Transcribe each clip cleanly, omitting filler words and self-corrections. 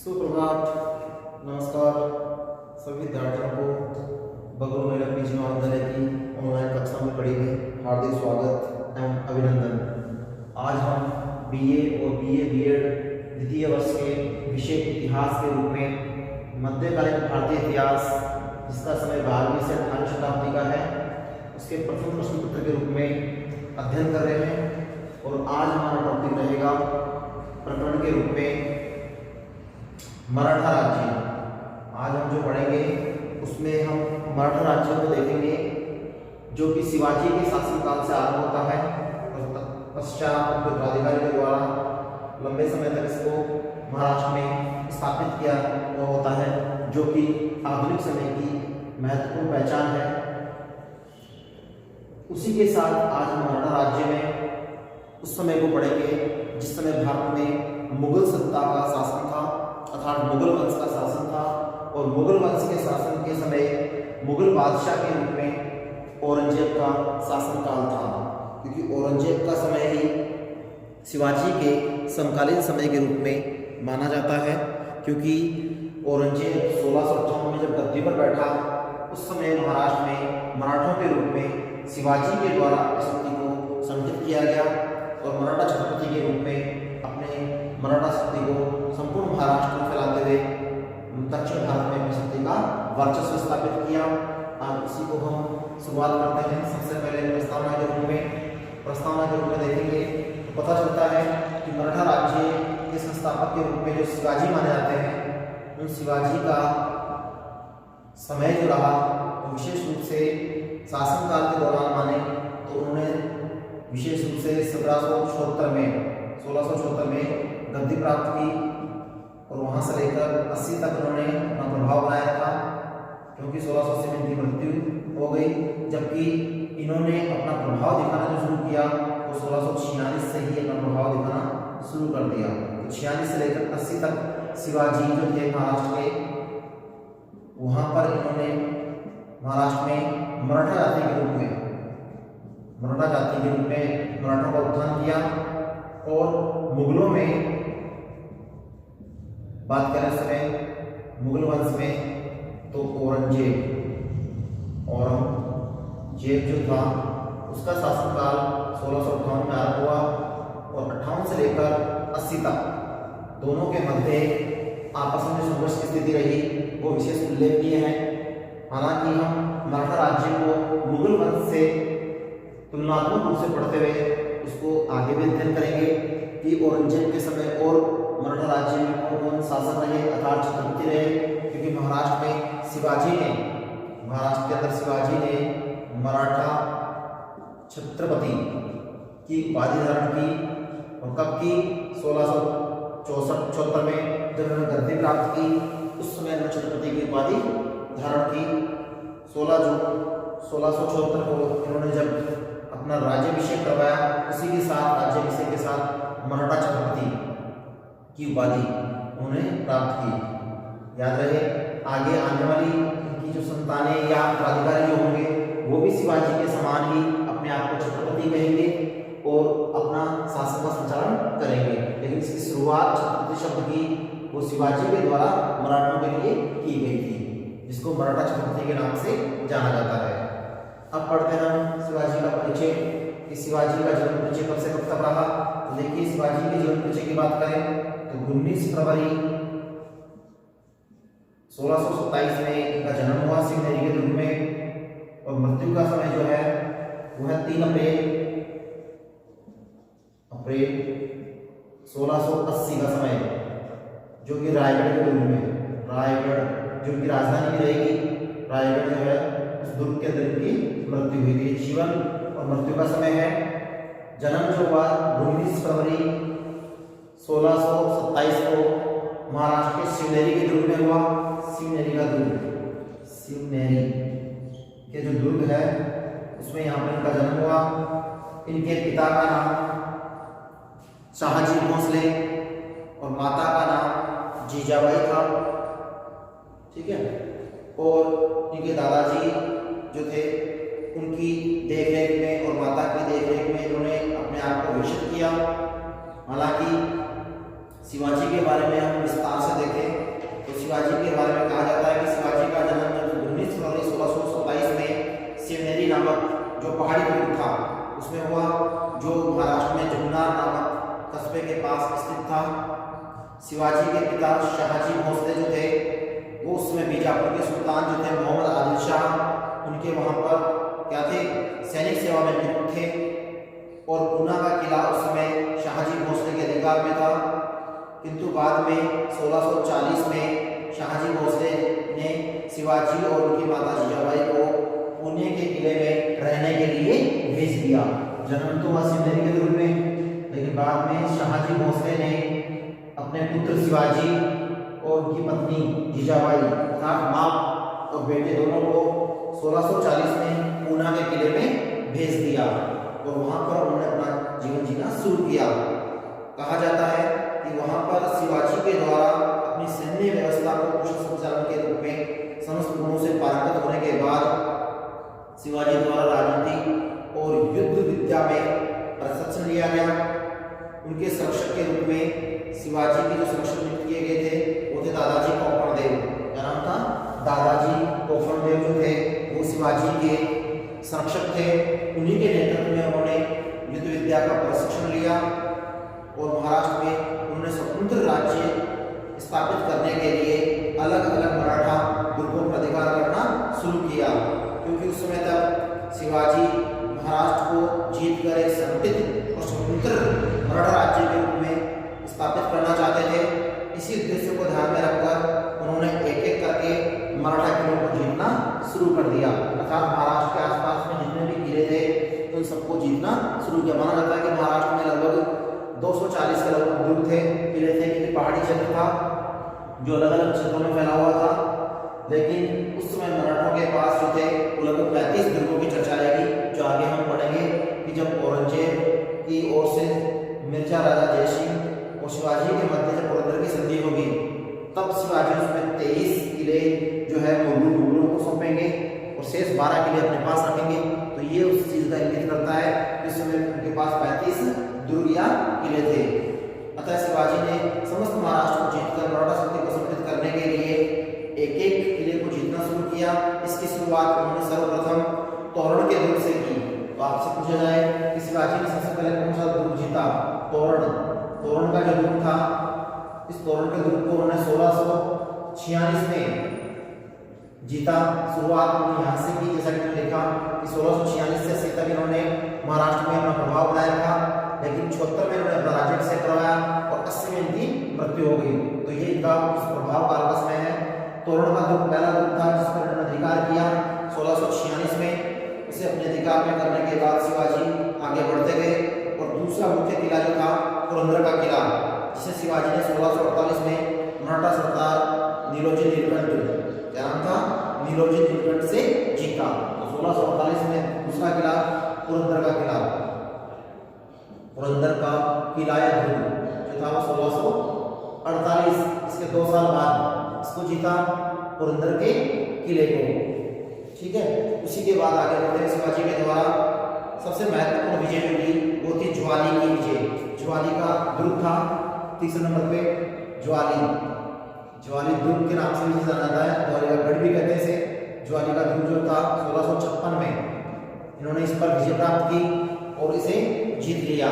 सुप्रभात, नमस्कार सभी विद्यार्थियों को बगरू महिला पीजी महाविद्यालय की ऑनलाइन कक्षा में पढ़ी गई हार्दिक स्वागत एवं अभिनंदन। आज हम बीए और बीएड द्वितीय वर्ष के विषय इतिहास के रूप में मध्यकालीन भारतीय इतिहास, जिसका समय 12वीं से 18वीं शताब्दी का है, उसके प्रथम प्रश्न पत्र के रूप में अध्ययन कर रहे हैं। और आज हमारा टॉपिक रहेगा प्रकरण के रूप में मराठा राज्य। आज हम जो पढ़ेंगे उसमें हम मराठा राज्यों को देखेंगे, जो कि शिवाजी के शासनकाल से आरंभ होता है और पश्चात उनके उत्तराधिकारी के द्वारा लंबे समय तक इसको महाराष्ट्र में स्थापित किया हुआ होता है, जो कि आधुनिक समय की महत्वपूर्ण पहचान है। उसी के साथ आज हम मराठा राज्य में उस समय को पढ़ेंगे जिस समय भारत में मुगल सत्ता का शासन था, अर्थात मुगल वंश का शासन था। और मुगल वंश के शासन के समय मुगल बादशाह के रूप में औरंगजेब का शासनकाल था, क्योंकि औरंगजेब का समय ही शिवाजी के समकालीन समय के रूप में माना जाता है। क्योंकि औरंगजेब 1658 में जब गद्दी पर बैठा, उस समय महाराष्ट्र में मराठों के रूप में शिवाजी के द्वारा शक्ति को संगठित किया गया और मराठा छत्रपति के रूप में अपने मराठा शक्ति को संपूर्ण महाराष्ट्र में फैलाते हुए दक्षिण भारत में अपनी शक्ति का वर्चस्व स्थापित किया। आज इसी को हम शुरुआत करते हैं। सबसे पहले प्रस्तावना के रूप में देखेंगे तो पता चलता है कि मराठा राज्य के संस्थापक के रूप में जो शिवाजी माने जाते हैं, उन शिवाजी का समय जो रहा विशेष रूप से शासनकाल के दौरान माने तो उन्होंने विशेष रूप से 1676 में गद्दी प्राप्त की और वहां से लेकर 80 तक उन्होंने अपना प्रभाव बनाया था, क्योंकि 1680 में इनकी मृत्यु हो गई। जबकि इन्होंने अपना प्रभाव दिखाना जो शुरू किया वो 1646 से ही अपना प्रभाव दिखाना शुरू कर दिया। तो 46 से लेकर 80 तक शिवाजी जो थे महाराष्ट्र के, वहां पर इन्होंने महाराष्ट्र में मराठा जाति के रूप में मराठों का उत्थान किया। और मुगलों में बात करें समय मुगल वंश में तो औरंगजेब जो था उसका शासनकाल 1658 में आरंभ हुआ और 58 से लेकर 80 तक दोनों के मध्य आपस में संघर्ष की स्थिति रही, वो विशेष उल्लेखनीय है। हालांकि हम मराठा राज्य को मुगल वंश से तुलनात्मक रूप से पढ़ते हुए उसको आगे भी अध्ययन करेंगे कि औरंगजेब के समय और मराठा राज्य में कौन शासक रहे, अर्थात छत्रपति रहे। क्योंकि महाराष्ट्र के अंदर शिवाजी ने मराठा छत्रपति की उपाधि धारण की। और कब की? 1664 में जब उन्होंने गद्दी प्राप्त की, उस समय उन्होंने छत्रपति की उपाधि धारण की। 16 जून 1674 को इन्होंने जब अपना राज्याभिषेक करवाया, उसी के साथ राज्याभिषेक के साथ मराठा छत्रपति की उपाधि उन्होंने प्राप्त की। याद रहे, आगे आने वाली इनकी जो संतानें या उत्तराधिकारी जो होंगे वो भी शिवाजी के समान ही अपने आप को छत्रपति कहेंगे और अपना शासन का संचालन करेंगे। लेकिन इसकी शुरुआत छत्रपति शब्द की वो शिवाजी के द्वारा मराठों के लिए की गई थी, जिसको मराठा छत्रपति के नाम से जाना जाता है। अब पढ़ते हैं हम शिवाजी का परिचय कि शिवाजी का जन्म परिचय कब से कब तक रहा। तो देखिए, शिवाजी के जीवन परिचय की बात करें तो 19 फरवरी 1627 में इनका जन्म हुआ सिवनेरी के दुर्ग में। और मृत्यु का समय जो है वो है 3 अप्रैल 1680 का समय, जो कि रायगढ़ के दुर्ग में, रायगढ़ जो कि राजधानी में रहेगी, रायगढ़ जो है उस दुर्ग के अंदर इनकी मृत्यु हुई थी। जीवन और मृत्यु का समय है। जन्म जो हुआ 19 फरवरी 1627 को महाराष्ट्र के शिवनेरी के दुर्ग में हुआ। शिवनेरी के जो दुर्ग है उसमें यहाँ पर इनका जन्म हुआ। इनके पिता का नाम शाहजी भोसले और माता का नाम जीजाबाई था। ठीक है। और इनके दादाजी जो थे उनकी देखरेख में और माता की देखरेख में इन्होंने अपने आप को विकसित किया। हालांकि शिवाजी के बारे में हम विस्तार से देखें तो शिवाजी के बारे में कहा जाता है कि शिवाजी का जन्म 19 फरवरी 1627 में शिवनेरी नामक जो पहाड़ी दुर्ग था उसमें हुआ, जो महाराष्ट्र में जुन्नर नामक कस्बे के पास स्थित था। शिवाजी के पिता शाहजी भोसले जो थे वो उस समय बीजापुर के सुल्तान जो थे मोहम्मद आदिल शाह, उनके वहाँ पर क्या थे, सैनिक सेवा में नियुक्त थे और पूना का किला उस समय शाहजी भोसले के अधिकार में था। किंतु बाद में 1640 में शाहजी भोसले ने शिवाजी और उनकी माता जीजाबाई को पुणे के किले में रहने के लिए भेज दिया। जन्म तो हुआ शिवनेरी के दुर्ग में, लेकिन बाद में शाहजी भोसले ने अपने पुत्र शिवाजी और उनकी पत्नी जीजाबाई अर्थात माँ और बेटे दोनों को 1640 में पूना के किले में भेज दिया और वहाँ पर उन्होंने अपना जीवन जीना शुरू किया। कहा जाता है कि वहाँ पर शिवाजी के द्वारा अपनी सैन्य व्यवस्था को कुशल संचालन के रूप में समस्त गुणों से पारंगत होने के बाद शिवाजी द्वारा राजनीति और युद्ध विद्या में प्रशिक्षण लिया गया। उनके संरक्षक के रूप में शिवाजी के जो संरक्षक नियुक्त किए गए थे वो थे दादाजी कोपरदेव। क्या नाम था? दादाजी कोपरदेव जो थे वो शिवाजी के संरक्षक थे। उन्हीं के नेतृत्व में उन्होंने युद्ध विद्या का प्रशिक्षण लिया और महाराष्ट्र में उन्होंने स्वतंत्र राज्य स्थापित करने के लिए अलग अलग मराठा दुर्गों पर अधिकार करना शुरू किया, क्योंकि उस समय तक शिवाजी महाराष्ट्र को जीत कर एक संगठित और स्वतंत्र मराठा राज्य के रूप में स्थापित करना चाहते थे। इसी उद्देश्य को ध्यान में रखकर उन्होंने एक एक करके मराठा किलों को जीतना शुरू कर दिया, अर्थात महाराष्ट्र के आसपास में जितने भी किले थे उन सबको जीतना शुरू किया। माना जाता है कि महाराष्ट्र में लगभग 240 के लगभग दुर्ग थे, किले थे, क्योंकि पहाड़ी क्षेत्र था जो अलग अलग क्षेत्रों में फैला हुआ था। लेकिन उस समय मराठों के पास जो थे वो लगभग 35 दुर्गों की चर्चा आएगी, जो आगे हम पढ़ेंगे कि जब औरंगजेब की ओर से मिर्जा राजा जयसिंह और शिवाजी के मध्य जब पुरंदर की संधि होगी तब शिवाजी उसमें 23 किले जो है मुगलों को सौंपेंगे और शेष 12 किले अपने पास रखेंगे। तो ये उस चीज़ का इंगित करता है कि उस समय उनके पास 35 दुर्ग या किले थे। अतः शिवाजी ने समस्त महाराष्ट्र को जीतकर मराठा शक्ति को संगठित करने के लिए एक एक किले को जीतना शुरू किया। इसकी शुरुआत उन्होंने सर्वप्रथम तोरण के दुर्ग से की। तो आपसे पूछा जाए कि शिवाजी ने सबसे पहले कौन सा दुर्ग जीता? तोरण का जो दुर्ग था, इस तोरण के दुर्ग को उन्होंने 1646 में जीता। शुरुआत उन्होंने यहाँ से की, जैसा कि मैंने लिखा कि 1646 से 80 तक इन्होंने महाराष्ट्र में अपना प्रभाव बनाए रखा, लेकिन 76 में इन्होंने अपना राज्य अभिषेक करवाया और 80 में इनकी मृत्यु हो गई। तो ये इनका उस प्रभाव काल का समय है। तोरण का दुर्ग पहला दुर्ग था जिस पर इन्होंने अधिकार किया 1646 में। इसे अपने अधिकार में करने के बाद शिवाजी आगे बढ़ते गए और दूसरा मुख्य किला जो था पुरंदर का किला, जिसे शिवाजी ने 1648 में मराठा सरदार नीलोजी नीलकंठ, क्या नाम था? नीलोजी नीलकंठ से जीता। तो 1648 में दूसरा किला पुरंदर का किला, पुरंदर का किला या दुर्ग जो था वो 1648, इसके 2 साल बाद इसको जीता, पुरंदर के किले को। ठीक है, उसी के बाद आगे बढ़ते हैं। शिवाजी के द्वारा सबसे महत्वपूर्ण विजय जो की वो थी ज्वाली की विजय। ज्वाली का दुर्ग था 3 नंबर पे, ज्वाली दुर्ग के नाम से भी जाना जाता है, ज्वाली का गढ़ भी कहते हैं इसे। ज्वाली का दुर्ग जो था 1656 में इन्होंने इस पर विजय प्राप्त की और इसे जीत लिया।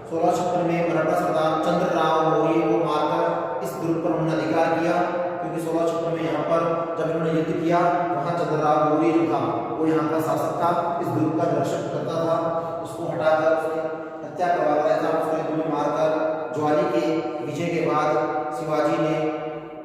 1656 में मराठा सरदार चंद्रराव मौर्य को मारकर इस दुर्ग पर उन्होंने अधिकार किया, क्योंकि 1656 में यहाँ पर जब इन्होंने युद्ध किया वहाँ चंद्रराव मौर्य जो था वो यहाँ का शासक था, इस दुर्ग का रक्षक करता था। उसको हटाकर उसने हत्या करवा रहा था, उसको युद्ध में मारकर ज्वाली के विजय के बाद शिवाजी ने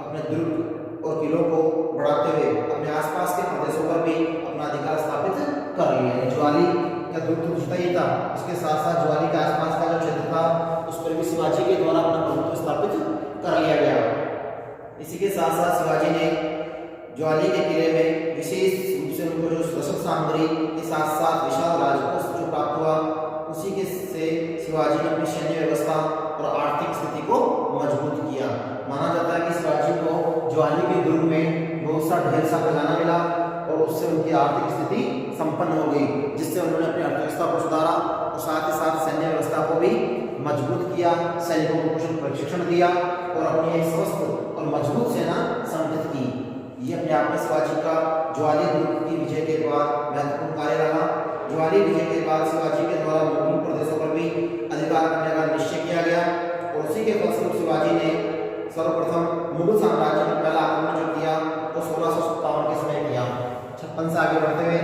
अपने दुर्ग और किलों को बढ़ाते हुए अपने आसपास के प्रदेशों पर भी अपना अधिकार स्थापित कर लिया। ज्वाली का दुर्ग तो जीता ही था, उसके साथ साथ ज्वाली के आसपास का जो क्षेत्र था उस पर भी शिवाजी के द्वारा अपना प्रभुत्व स्थापित कर लिया गया। इसी के साथ साथ शिवाजी ने ज्वाली के किले में विशेष रूप से उनको जो शस्त्र सामग्री के साथ साथ विशाल राजकोष जो प्राप्त हुआ, उसी के से शिवाजी ने अपनी सैन्य व्यवस्था और आर्थिक स्थिति को मजबूत किया। माना जाता है कि शिवाजी को ज्वाली के दुर्ग में बहुत सा ढेर सा खजाना मिला और उससे उनकी आर्थिक स्थिति संपन्न हो गई, जिससे उन्होंने अपनी अर्थव्यवस्था को सुधारा और साथ ही साथ सैन्य व्यवस्था को भी मजबूत किया, सैनिकों को कुशल प्रशिक्षण दिया और अपनी एक स्वस्थ और मजबूत सेना संगठित की। ये अपने आप में शिवाजी का ज्वाली दुर्ग की विजय के बाद महत्वपूर्ण कार्य रहा। ज्वाली विजय के बाद शिवाजी के द्वारा मुगल प्रदेशों पर भी अधिकार करने का निश्चय किया गया और उसी के फलस्वरूप शिवाजी ने सर्वप्रथम मुगल साम्राज्य में पहला आक्रमण जो किया वो 1657 के समय किया। 56 से आगे बढ़ते हुए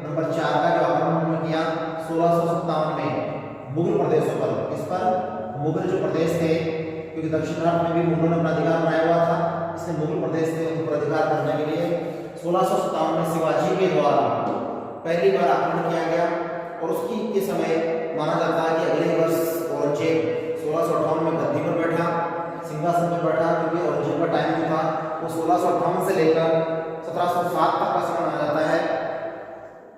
नंबर 4 का जो आक्रमण उन्होंने किया 1657 में मुगल प्रदेशों पर। इस पर मुगल जो प्रदेश थे, क्योंकि दक्षिण भारत में भी मुगलों ने अपना अधिकार बनाया हुआ था, इसलिए मुगल प्रदेश के ऊपर अधिकार करने के लिए 1657 में शिवाजी के द्वारा पहली बार आक्रमण किया गया और उसकी के समय माना जाता है कि अगले वर्ष औरंगजेब 1658 में गद्दी पर बैठा, सिंहासन पर बैठा, क्योंकि औरंगजेब का टाइम जो था वो 1658 से लेकर 1707 तक का समय माना जाता है।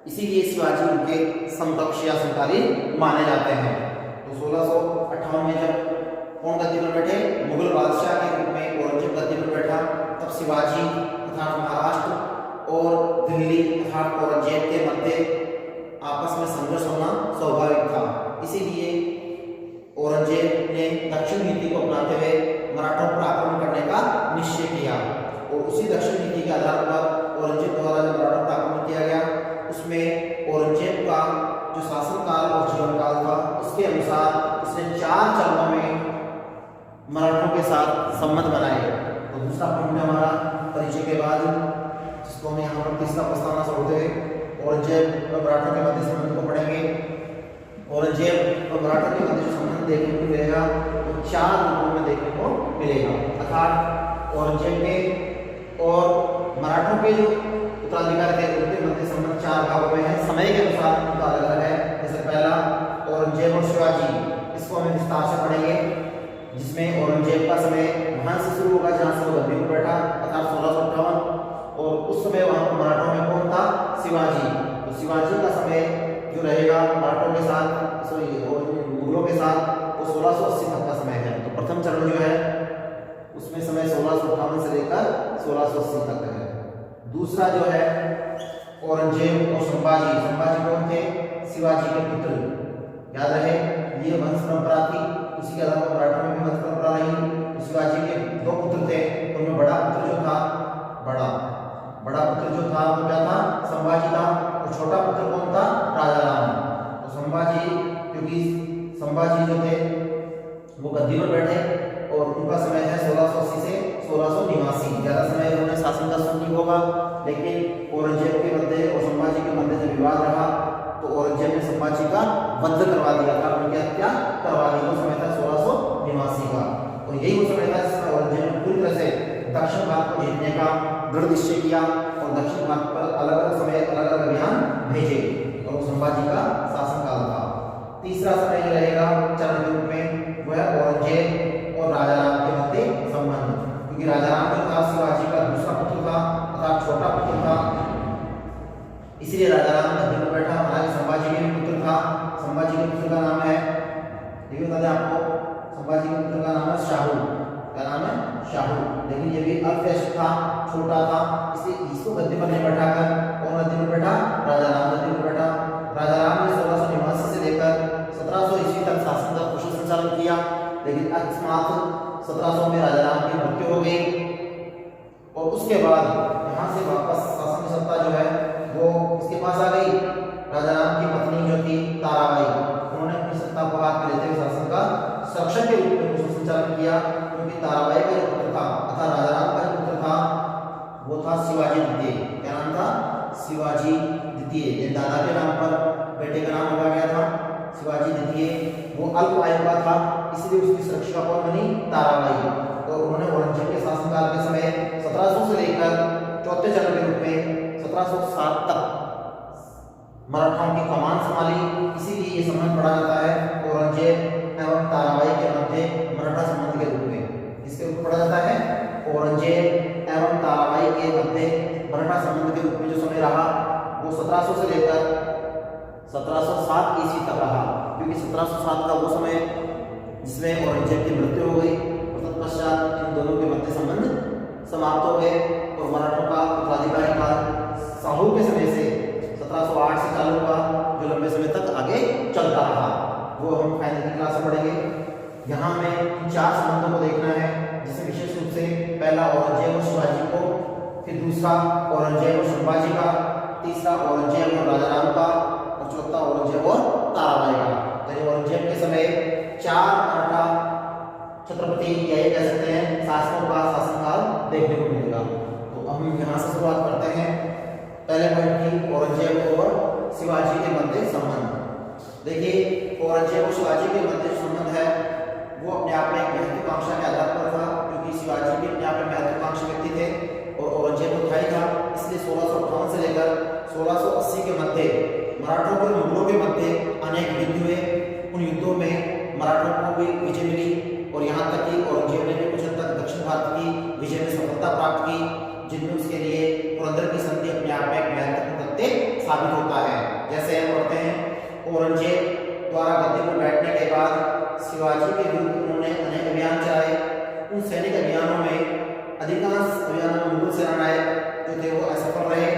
इसीलिए शिवाजी उनके समकक्ष या समकालीन माने जाते हैं। तो 1658 में जब कौन गद्दी पर बैठे, मुगल बादशाह के रूप में औरंगजेब गद्दी पर बैठा, तब शिवाजी तथा महाराष्ट्र और दिल्ली तथा औरंगजेब के मध्य आपस में संघर्ष होना स्वाभाविक था। इसीलिए औरंगजेब ने दक्षिण नीति को अपनाते हुए मराठों पर आक्रमण करने का निश्चय किया और उसी दक्षिण नीति के आधार पर औरंगजेब द्वारा जो मराठों पर आक्रमण किया गया उसमें औरंगजेब का जो शासनकाल और जीवनकाल था उसके अनुसार उसने 4 चरणों में मराठों के साथ संबंध बनाए। तो दूसरा पॉइंट में हमारा परिचय के बाद जिसको हम यहाँ पर तीसरा प्रस्तावना छोड़ते हुए औरंगजेब और मराठों के मध्य संबंध को पढ़ेंगे। औरंगजेब और मराठों के मध्य संबंध देखने को मिलेगा तो 4 रूपों में देखने को मिलेगा, अर्थात औरंगजेब के और मराठों के जो उत्तराधिकारी थे उनके मध्य संबंध 4 भागों में है। समय के अनुसार उनका अलग अलग है। जैसे पहला औरंगजेब और शिवाजी, इसको हम विस्तार से पढ़ेंगे, जिसमें औरंगजेब का समय वहां से शुरू होगा जहां से वो गद्दी पर बैठा अर्थात 1658 और उस समय वहां पर मराठों में कौन था, शिवाजी। तो शिवाजी का समय जो रहेगा मराठों के साथ मुगलों के साथ वो 1680 तक का समय है। तो प्रथम चरण जो है उसमें समय 1658 से लेकर 1680 तक है। दूसरा जो है औरंगजेब और संभाजी। संभाजी कौन थे, शिवाजी के पुत्र। याद रहे ये वंश परंपरा थी, उसी के अलावा मराठों में भी वंश परंपरा रही। शिवाजी के 2 पुत्र थे, उनमें बड़ा पुत्र जो था वो क्या था, संभाजी था। और छोटा पुत्र कौन था, राजाराम। तो संभाजी, क्योंकि संभाजी जो थे वो गद्दी पर बैठे और उनका समय है 1680 से 1689। ज्यादा समय उन्होंने शासन का सुन नहीं होगा, लेकिन औरंगजेब के मध्य और संभाजी के मध्य जब विवाद रहा तो औरंगजेब ने संभाजी का वध करवा दिया था, उनकी हत्या करवा दी। वो समय था 1689 का और यही वो समय था जिसमें औरंगजेब ने पूरी तरह से दक्षिण भारत को जीतने का दृढ़ निश्चय किया और दक्षिण भारत पर अलग अलग समय अलग अलग अभियान भेजे और वो संभाजी का शासनकाल था। तीसरा समय जो रहेगा चरण के रूप में वह औरंगजेब और राजाराम के मध्य संबंध, क्योंकि राजाराम जो था शिवाजी का दूसरा पुत्र था अर्थात छोटा पुत्र था, इसलिए राजाराम गद्दी पर बैठा। हालांकि संभाजी के पुत्र था, संभाजी के पुत्र का नाम है, ये बता दें आपको, संभाजी के पुत्र का नाम है शाहू। क्या नाम है, शाहू। लेकिन ये भी अल्पवयस्क था, छोटा था, इसलिए इसको गद्दी पर नहीं बैठाकर कौन गद्दी पर बैठा, राजाराम गद्दी पर बैठा। राजाराम ने 1689 से लेकर 1700 ईस्वी तक शासन का कुशल संचालन किया, लेकिन अकस्मात 1700 में राजाराम की मृत्यु हो गई और उसके बाद यहाँ से वापस शासन की सत्ता जो है वो इसके पास आ गई। राजाराम की पत्नी जो थी ताराबाई, उन्होंने अपनी सत्ता को हाथ में लेते हुए शासन का संरक्षण के रूप में कुशल संचालन किया, क्योंकि ताराबाई का जो पुत्र था अर्थात राजाराम का जो पुत्र था वो था शिवाजी द्वितीय। क्या नाम था, शिवाजी द्वितीय। ये दादा के नाम पर बेटे का नाम रखा गया था शिवाजी द्वितीय। वो अल्प आयु का था, इसलिए उसकी सुरक्षा कौन बनी, ताराबाई। और उन्होंने औरंगजेब के शासनकाल के समय 1700 से लेकर चौथे चरण के रूप में 1707 तक मराठाओं की कमान संभाली। इसीलिए ये संबंध पढ़ा जाता है औरंगजेब एवं ताराबाई के मध्य मराठा संबंध के रूप में। इसके रूप में पढ़ा जाता है औरंगजेब एवं ताराबाई के मध्य मराठा संबंध के रूप में जो समय रहा वो 1700 से लेकर 1707 ईस्वी तक रहा, क्योंकि 1707 का वो समय जिसमें औरंगजेब की मृत्यु हो गई और तत्पश्चात इन दोनों के मध्य संबंध समाप्त हो गए और मराठों का उत्तराधिकारी काल शाहू के समय से 1708 से चालू हुआ, जो लंबे समय तक आगे चलता रहा। वो हम फाइनल की क्लास यहाँ हमें इन 4 संबंधों को देखना है, जिसमें विशेष रूप से पहला औरंगजेब और शिवाजी को, फिर दूसरा औरंगजेब और संभाजी का, तीसरा औरंगजेब और राजाराम का, और चौथा औरंगजेब और ताराबाई का। तो औरंगजेब के समय 4 मराठा छत्रपति या ये कह सकते हैं शासकों का शासनकाल देखने को मिलेगा। तो हम यहाँ से शुरुआत करते हैं पहले पॉइंट की, औरंगजेब और शिवाजी के मध्य संबंध। देखिए, औरंगजेब और शिवाजी के मध्य जो संबंध है वो अपने आप में एक महत्वाकांक्षा के आधार पर था, क्योंकि शिवाजी भी अपने आप में महत्वाकांक्षी व्यक्ति थे और औरंगजेब तो था ही था। इसलिए 1658 से लेकर 1680 के मध्य मराठों और मुगलों के मध्य अनेक युद्ध हुए। उन युद्धों में मराठों को भी विजय मिली और यहाँ तक कि औरंगजेब ने भी कुछ हद तक दक्षिण भारत की विजय में सफलता प्राप्त की, जिनमें उसके लिए पुरंदर की संधि अपने आप में एक महत्वपूर्ण तथ्य साबित होता है। जैसे हम पढ़ते हैं, औरंगजेब द्वारा गद्दी पर बैठने के बाद शिवाजी के विरुद्ध उन्होंने अनेक अभियान चलाए। उन सैनिक अभियानों में अधिकांश अभियानों में मुगल सेनानायक जो थे वो असफल रहे,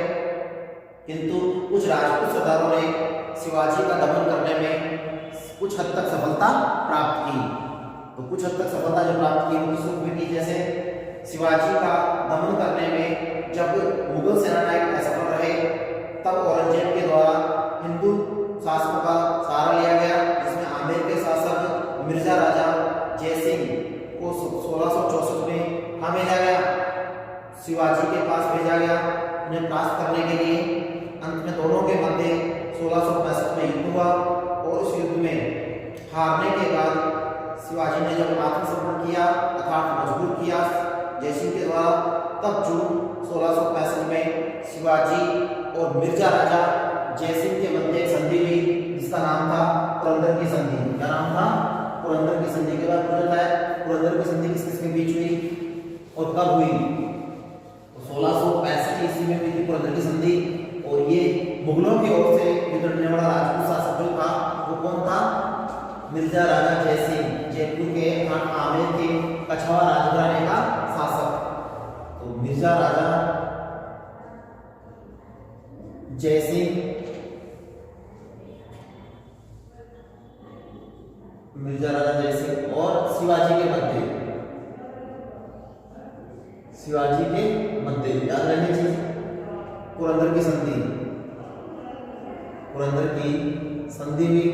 किंतु कुछ राजपूत सरदारों ने शिवाजी का दमन करने में कुछ हद तक सफलता प्राप्त की। तो कुछ हद तक सफलता जो प्राप्त की वो किस रूप में की, जैसे शिवाजी का दमन करने में जब मुगल सेनानायक असफल रहे तब औरंगजेब के द्वारा हिंदू शासकों का सहारा लिया गया, जिसमें आमेर के शासक मिर्जा राजा जयसिंह को 1664 में कहाँ भेजा गया, शिवाजी के पास भेजा गया उन्हें परास्त करने के लिए। अंत में दोनों के मध्य 1665 में युद्ध हुआ और उस युद्ध में हारने के बाद शिवाजी ने जब आत्मसमर्पण किया अर्थात मजबूर किया जयसिंह के द्वारा, तब जून 1665 में शिवाजी और मिर्जा राजा जयसिंह के मध्य एक संधि हुई, जिसका नाम था पुरंदर की संधि। क्या नाम था? पुरंदर की संधि। के बाद पूछा है पुरंदर की संधि किस किस के बीच हुई और कब हुई? तो 1665 ईस्वी में हुई थी पुरंदर की संधि, और ये मुगलों की ओर से युद्ध लड़ने वाला राजपूत शासक जो था वो कौन था? मिर्जा राजा जयसिंह, जयपुर के आमेर के कछवा राजघराने का शासक। तो मिर्जा राजा जयसिंह, मिर्जा राजा जयसिंह और शिवाजी के मध्य, शिवाजी के मध्य याद रहनी चीज पुरंदर की संधि, पुरंदर की संधि हुई।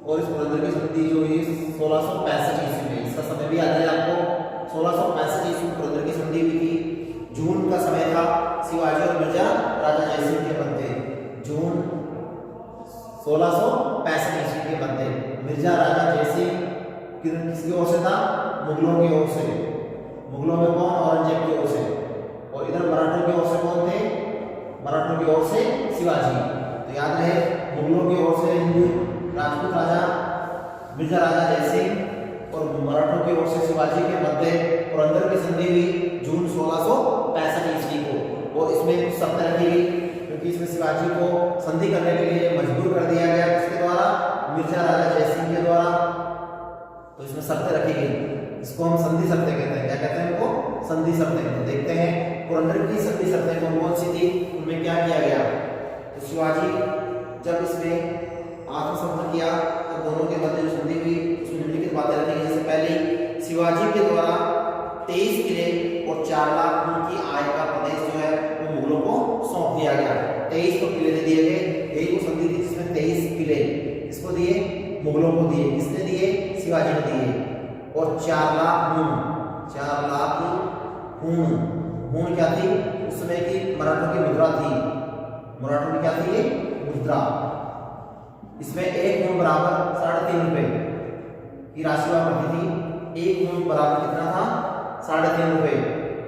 और इस पुरंदर की संधि जो हुई 1665 ईस्वी में, इसका समय भी याद है आपको, 1665 ईस्वी में पुरंदर की संधि हुई थी। जून का समय था शिवाजी और मिर्जा राजा जयसिंह के मध्य, जून 1665 ईस्वी के मध्य। मिर्जा राजा जयसिंह किसकी ओर से था? मुगलों की ओर से। मुगलों में कौन? औरंगजेब की ओर से। और इधर मराठों की ओर से कौन थे? मराठों की ओर से शिवाजी। तो याद रहे, मुगलों की ओर से हिंदू राजपूत राजा मिर्जा राजा जयसिंह और मराठों की ओर से शिवाजी के मध्य पुरंदर की संधि हुई जून 1665 ईस्वी को। और इसमें कुछ शर्तें रखी गई, क्योंकि इसमें शिवाजी को संधि करने के लिए मजबूर कर दिया गया, किसके द्वारा? मिर्जा राजा जयसिंह के द्वारा। तो इसमें शर्तें रखी गई, इसको हम संधि शर्तें कहते हैं। क्या कहते हैं इनको? संधि शर्तें। तो देखते हैं पुरंदर की संधि शर्तें कौन कौन सी थी, उनमें क्या किया गया। तो शिवाजी जब इसमें आत्मसमर्पण किया तो दोनों के मध्य जो संधि हुई उसमें निम्नलिखित बातें रखी गई। जैसे पहली, शिवाजी के द्वारा 23 किले और 4 लाख की आय का प्रदेश जो है वो मुगलों को सौंप दिया गया। 23 को किले दे दिए गए। यही वो संधि थी जिसमें 23 किले किसको दिए? मुगलों को दिए। किसने दिए? शिवाजी ने दिए। और 4 लाख हूण, 4 लाख हूण। हूण क्या थी? उस समय की मराठों की मुद्रा थी। मराठों की क्या थी? ये मुद्रा। इसमें 1 हूण बराबर 3.5 रुपए की राशि हुआ करती थी। 1 हूण बराबर कितना था? 3.5 रुपए।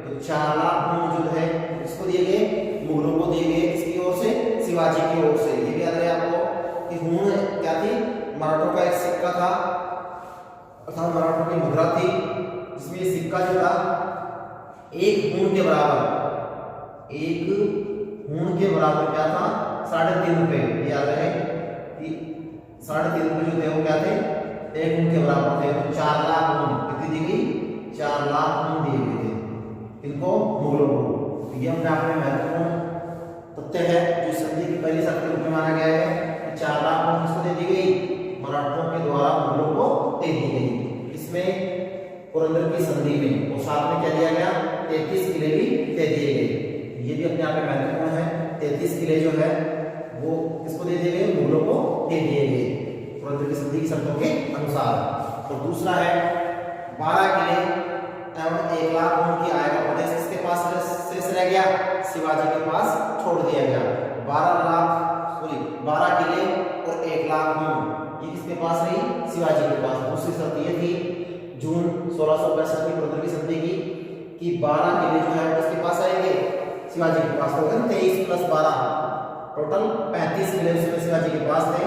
तो 4 लाख हूण जो है इसको दिए गए? मुगलों को दिए गए। किसकी ओर से? शिवाजी की ओर से। ये भी याद रहे आपको कि हूण क्या थी? मराठों का एक सिक्का था, अर्थात मराठों की मुद्रा थी, जिसमें ये सिक्का जो था 1 हूण के बराबर, 1 हूण के बराबर क्या था? 3.5 रुपए। याद रहे कि 3.5 रुपए जो थे वो क्या थे? 1 हूण के बराबर थे। तो 4 लाख हूण कितनी दी गई? 4 लाख हूण दिए गए थे इनको, मुगलों को। ये अपने आप में महत्वपूर्ण तथ्य है जो संधि की पहली शर्त के रूप में माना गया है कि 4 लाख हूण किसको दे दी गई? मराठों के द्वारा मुगलों को दे दी गई। किसमें? पुरंदर की संधि में। और साथ में क्या दिया गया? 33 किले भी दे दिए गए। ये भी अपने आप में महत्वपूर्ण है। 33 किले जो है वो किसको दे दिए गए? मुगलों को दे दिए गए पुरंदर की संधि की शर्तों के अनुसार। और दूसरा है 12 किले एवं 1 लाख ऊंट की आय का प्रदेश किसके पास शेष रह गया? शिवाजी के पास छोड़ दिया गया। 12 किले और 1 लाख ऊंट ये किसके पास रही? शिवाजी के पास। दूसरी शर्त ये थी जून 1665 की पुरंदर की संधि की कि 12 किले जो है किसके पास आएंगे? शिवाजी के पास। तो 23 + 12 टोटल 35 किले उसमें शिवाजी के पास थे।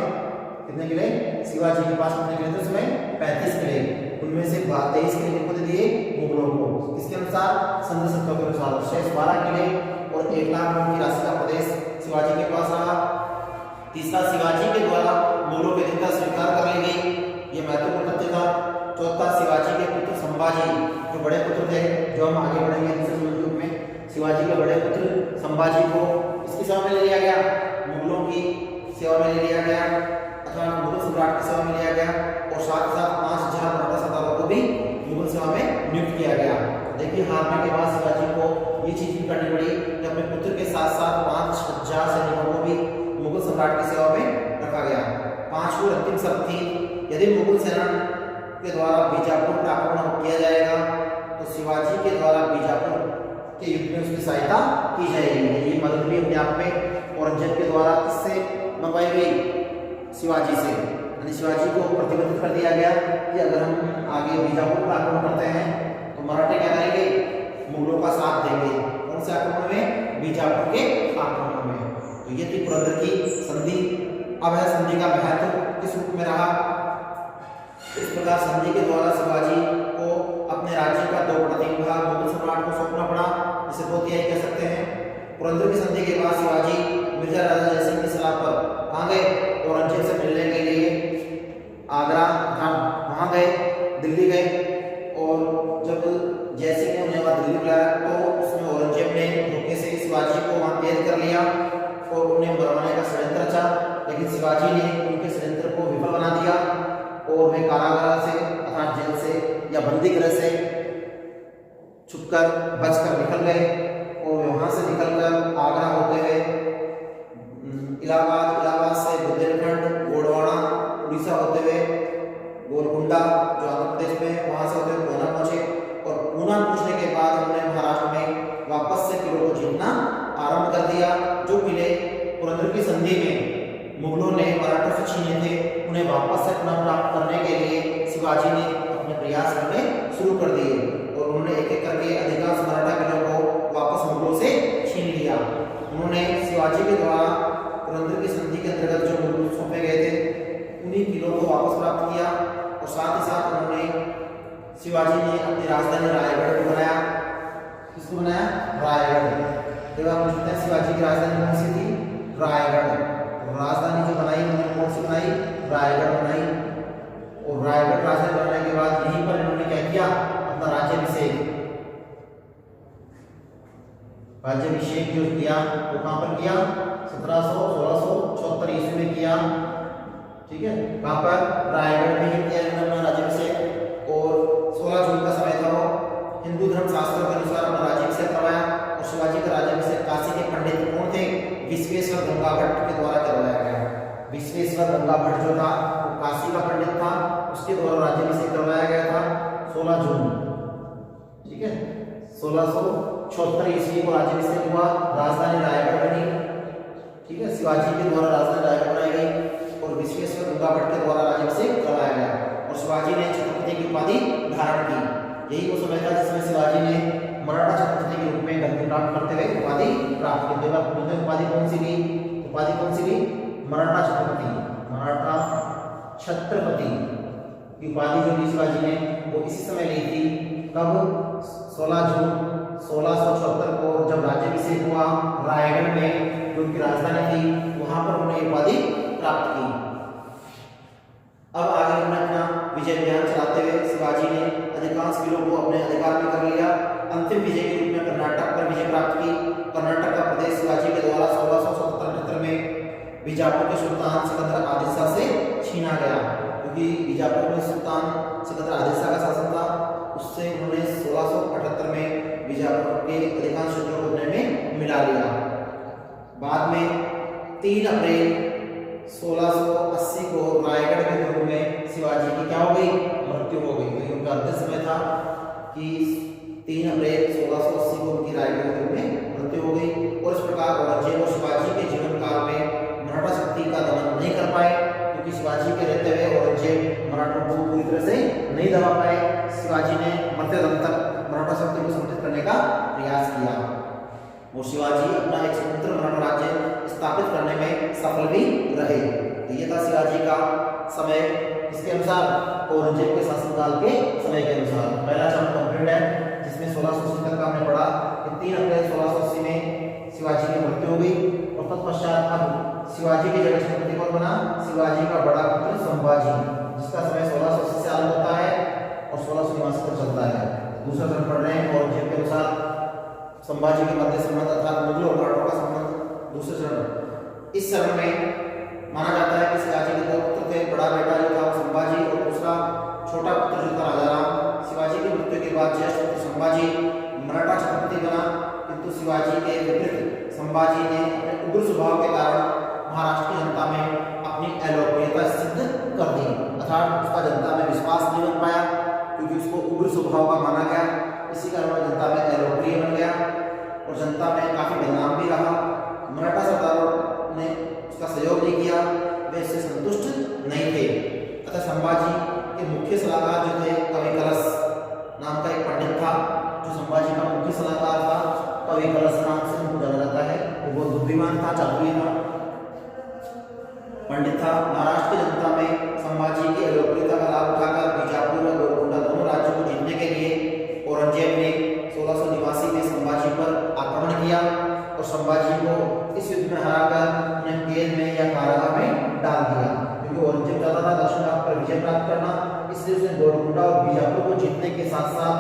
कितने किले? शिवाजी के पास कितने किले थे उसमें? 35 किले। उनमें से 23 किले किसको दे दिए? मुगलों को। किसके अनुसार? संधि शर्तों के अनुसार। शेष 12 किले और 1 लाख ऊंट की राशि का प्रदेश शिवाजी के पास रहा। तीसरा, शिवाजी के द्वारा मुगलों की अधिकता स्वीकार कर ली गई। ये महत्वपूर्ण तथ्य था। चौथा, शिवाजी के पुत्र संभाजी जो बड़े पुत्र थे, जो हम आगे बढ़ेंगे दूसरे युग में, शिवाजी के बड़े पुत्र संभाजी को इसकी सेवा में ले लिया गया, मुगलों की सेवा में ले लिया गया अथवा मुगल सम्राट की सेवा में लिया गया। और साथ ही साथ 5000 मराठा सरदारों को भी मुगल सेवा में नियुक्त किया गया। देखिए, हारने के बाद शिवाजी को ये चीज भी करनी पड़ी कि अपने पुत्र के साथ साथ 5000 सैनिकों को भी मुगल सम्राट की सेवा में रखा गया। पांचवी अंतिम शर्त थी, यदि मुगल सेना के द्वारा बीजापुर पर आक्रमण किया जाएगा तो शिवाजी के द्वारा बीजापुर के युद्ध में उसकी सहायता की जाएगी। ये मदद भी अपने आप में औरंगजेब के द्वारा किससे मंगवाई गई? शिवाजी से। यानी शिवाजी को प्रतिबंधित कर दिया गया कि अगर हम आगे बीजापुर पर आक्रमण करते हैं तो मराठे क्या करेंगे? मुगलों का साथ देंगे। कौन से आक्रमण में? बीजापुर के आक्रमण में। तो ये थी पुरंदर की संधि। अब है संधि का महत्व किस रूप में रहा। इस प्रकार संधि के द्वारा शिवाजी को अपने राज्य का 2/3 भाग मुगल सम्राट को सौंपना पड़ा, जिसे 2/3 कह सकते हैं। पुरंदर की संधि के बाद शिवाजी मिर्जा राजा जयसिंह की सलाह पर कहाँ गए? औरंगजेब से मिलने के लिए आगरा, वहाँ गए, दिल्ली गए। और जब जयसिंह ने उन्हें वहाँ दिल्ली बुलाया तो उसमें औरंगजेब ने धोखे से शिवाजी को वहाँ कैद कर लिया और उन्हें मरवाने का षड्यंत्र रचा। लेकिन शिवाजी ने उनके षड्यंत्र को विफल बना दिया और वे कारागार से अर्थात जेल से या बंदी गृह से छुपकर बचकर निकल गए। और वहाँ से निकलकर आगरा होते हुए इलाहाबाद से बुंदेलखंड, गोंडवाना, उड़ीसा होते हुए गोलकुंडा जो आंध्र प्रदेश में, वहाँ से होते हुए पूना पहुंचे। और पूना पहुंचने के बाद उन्होंने महाराष्ट्र में वापस से किलों को जीतना आरंभ कर दिया। जो किले पुरंदर की संधि में मुगलों ने मराठों से छीने थे, उन्हें वापस से पुनः प्राप्त करने के लिए शिवाजी ने अपने प्रयास करने शुरू कर दिए और उन्होंने एक एक करके अधिकांश मराठा किलों को वापस मुगलों से छीन लिया। उन्होंने शिवाजी के द्वारा पुरंदर की संधि के अंतर्गत जो मुगल सौंपे गए थे उन्हीं किलों को वापस प्राप्त किया। और साथ ही साथ उन्होंने शिवाजी ने अपनी राजधानी रायगढ़ को बनाया। किसको बनाया? रायगढ़। जब आप पूछते हैं शिवाजी की राजधानी कौन सी थी? रायगढ़। राजधानी जो बनाई उन्होंने कौन सी बनाई? रायगढ़ बनाई। और रायगढ़ राजधानी बनाने के बाद यहीं पर इन्होंने क्या किया? अपना राज्याभिषेक जो किया वो कहाँ पर किया? 1676 ईस्वी में किया। ठीक है, कहाँ पर? रायगढ़ में ही किया इन्होंने अपना राज्याभिषेक। और 16 जून का समय था वो। हिंदू धर्म शास्त्रों के अनुसार अपना राज्याभिषेक करवाया। और शिवाजी का राज्याभिषेक काशी के पंडित कौन थे? विश्वेश्वर गंगा भट्ट के द्वारा करवाया गया। विश्वेश्वर गंगा भट्ट जो था वो काशी का पंडित था, उसके द्वारा राज्याभिषेक करवाया गया था 16 जून। ठीक है, 1676 ईस्वी को राज्याभिषेक हुआ। राजधानी रायगढ़ बनी। ठीक है, शिवाजी के द्वारा राजधानी रायगढ़ बनाई गई और विश्वेश्वर गंगा भट्ट के द्वारा राज्याभिषेक करवाया गया। और शिवाजी ने छत्रपति की उपाधि धारण की। यही वो समय था जिसमें शिवाजी ने मराठा छत्रपति के रूप में गद्दी प्राप्त करते हुए उपाधि प्राप्त की। उपाधि कौन सी ली? उपाधि कौन सी ली? मराठा छत्रपति। मराठा छत्रपति की उपाधि जो ली शिवाजी ने वो इसी समय ली थी। कब? 16 जून 1676 को जब राज्याभिषेक हुआ रायगढ़ में जो उनकी राजधानी थी, वहां पर उन्होंने उपाधि प्राप्त की। अब आगे उन्होंने अपना विजय अभियान चलाते हुए शिवाजी ने अधिकांश किलों को अपने अधिकार में कर लिया। अंतिम विजय के रूप में कर्नाटक पर विजय प्राप्त की। कर्नाटक का प्रदेश शिवाजी के द्वारा 1677 में बीजापुर के सुल्तान सिकंदर आदिल शाह से छीना गया, क्योंकि बीजापुर में सुल्तान सिकंदर आदिल शाह का शासन बीजापुर के अधिकांश क्षेत्रों को अपने में मिला लिया। बाद में 3 अप्रैल 1680 को रायगढ़ के दुर्ग में शिवाजी की क्या हो गई, मृत्यु हो गई। क्योंकि उनका अंतिम समय था कि 3 अप्रैल 1680 को उनकी रायगढ़ के दुर्ग में मृत्यु हो गई। और इस प्रकार औरंगजेब और शिवाजी के जीवन काल में मराठा शक्ति का दमन नहीं कर पाए, क्योंकि शिवाजी के रहते हुए औरंगजेब मराठों को पूरी तरह से नहीं दबा पाए। शिवाजी ने मरते दम तक मराठा शक्ति को संगठित करने का प्रयास किया और शिवाजी अपना एक स्वतंत्र मराठा राज्य स्थापित करने में सफल भी रहे। तो ये था शिवाजी का समय, इसके अनुसार औरंगजेब के शासनकाल के समय के अनुसार। पहला चरण कंप्लीट है, जिसमें 1680 तक का हमने पढ़ा कि 3 अप्रैल 1680 में शिवाजी की मृत्यु हो गई। और तत्पश्चात अब शिवाजी की जगह छत्रपति कौन बना, शिवाजी का बड़ा पुत्र संभाजी, जिसका समय 1680 से आरंभ होता है और 1689 तक चलता है। दूसरा चरण पढ़ रहे हैं औरंगजेब के अनुसार संभाजी के मध्य संबंध अर्थात मुगलों और मराठों का संबंध। दूसरे चरण, इस चरण में माना जाता है कि शिवाजी के 2 पुत्र थे। बड़ा बेटा जो था संभाजी और दूसरा छोटा पुत्र जो था राजाराम। शिवाजी की मृत्यु के बाद ज्येष्ठ पुत्र संभाजी मराठा छत्रपति बना, किंतु शिवाजी के विपरीत संभाजी ने अपने उग्र स्वभाव के कारण महाराष्ट्र की जनता में अपनी अलोकप्रियता सिद्ध कर दी, अर्थात उसका जनता में विश्वास नहीं बन पाया, क्योंकि उसको उग्र स्वभाव का माना गया। इसी कारण वह जनता में अलोकप्रिय बन गया और जनता में काफी बदनाम भी रहा। मराठा सरदारों ने उसका सहयोग नहीं किया, वे इससे संतुष्ट नहीं थे। अतः संभाजी के मुख्य सलाहकार जो थे कवि कलश नाम का एक पंडित था, जो संभाजी का मुख्य सलाहकार था। कवि कलश नाम से उनको जाना जाता है। वो बहुत बुद्धिमान था, चातुर्य था, पंडित था। महाराष्ट्र की जनता में संभाजी की अलोकप्रियता का लाभ उठाकर बीजापुर और गोलकोंडा दोनों राज्यों को जीतने के लिए औरंगजेब ने 1689 में संभाजी पर आक्रमण किया और संभाजी को इस युद्ध में हराकर उन्हें कैद में या कारागार में डाल दिया। क्योंकि औरंगजेब चाहता था दक्षिण भारत पर विजय प्राप्त करना, इसलिए उसने गोलकोंडा और बीजापुर को जीतने के साथ साथ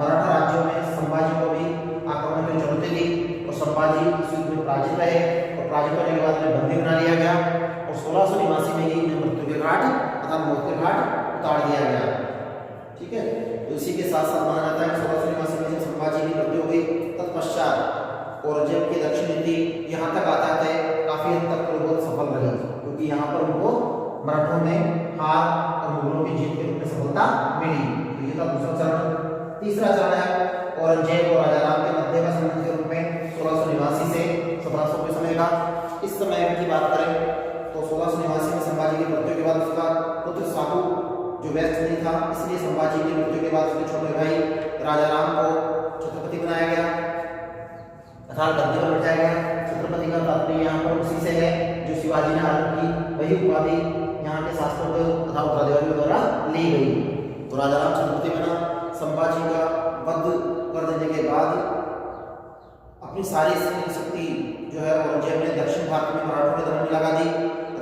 मराठा राज्यों में संभाजी को भी आक्रमण की चुनौती दी और संभाजी इस युद्ध में पराजित रहे और पराजित होने के बाद उन्हें बंदी बना लिया गया और 1689 में ही उन्हें मृत्यु के घाट अर्थात मौत के घाट उतार दिया गया। ठीक है, तो इसी के साथ साथ माना जाता है कि 1689 में संभाजी की मृत्यु हो गई। तत्पश्चात औरंगजेब की दक्षिण नीति यहाँ तक आता है काफी हद तक बहुत सफल रही, क्योंकि यहाँ पर उनको मराठों में हार और मुगलों की जीत के रूप में सफलता मिली। तो ये था दूसरा चरण। तीसरा चरण है औरंगजेब और राजाराम के मध्य का संबंध के रूप में 1689 से 1700 के समय का। इस समय की बात करें तो 1689 में संभाजी की मृत्यु के बाद उसका पुत्र साहू जो व्यस्त नहीं था, इसलिए संभाजी की मृत्यु के बाद उसके छोटे भाई राजाराम को छत्रपति बनाया गया अर्थात गद्दी पर बिठाया गया। छत्रपति का तात्पर्य यहाँ पर उसी से है जो शिवाजी ने आरंभ की, वही उपाधि यहाँ के शासकों को तथा उत्तराधिकारियों द्वारा ली गई। तो राजाराम छत्रपति बना। संभाजी का वध कर देने के बाद अपनी सारी सैनिक शक्ति जो है औरंगजेब ने दक्षिण भारत में मराठों के दमन में लगा दी।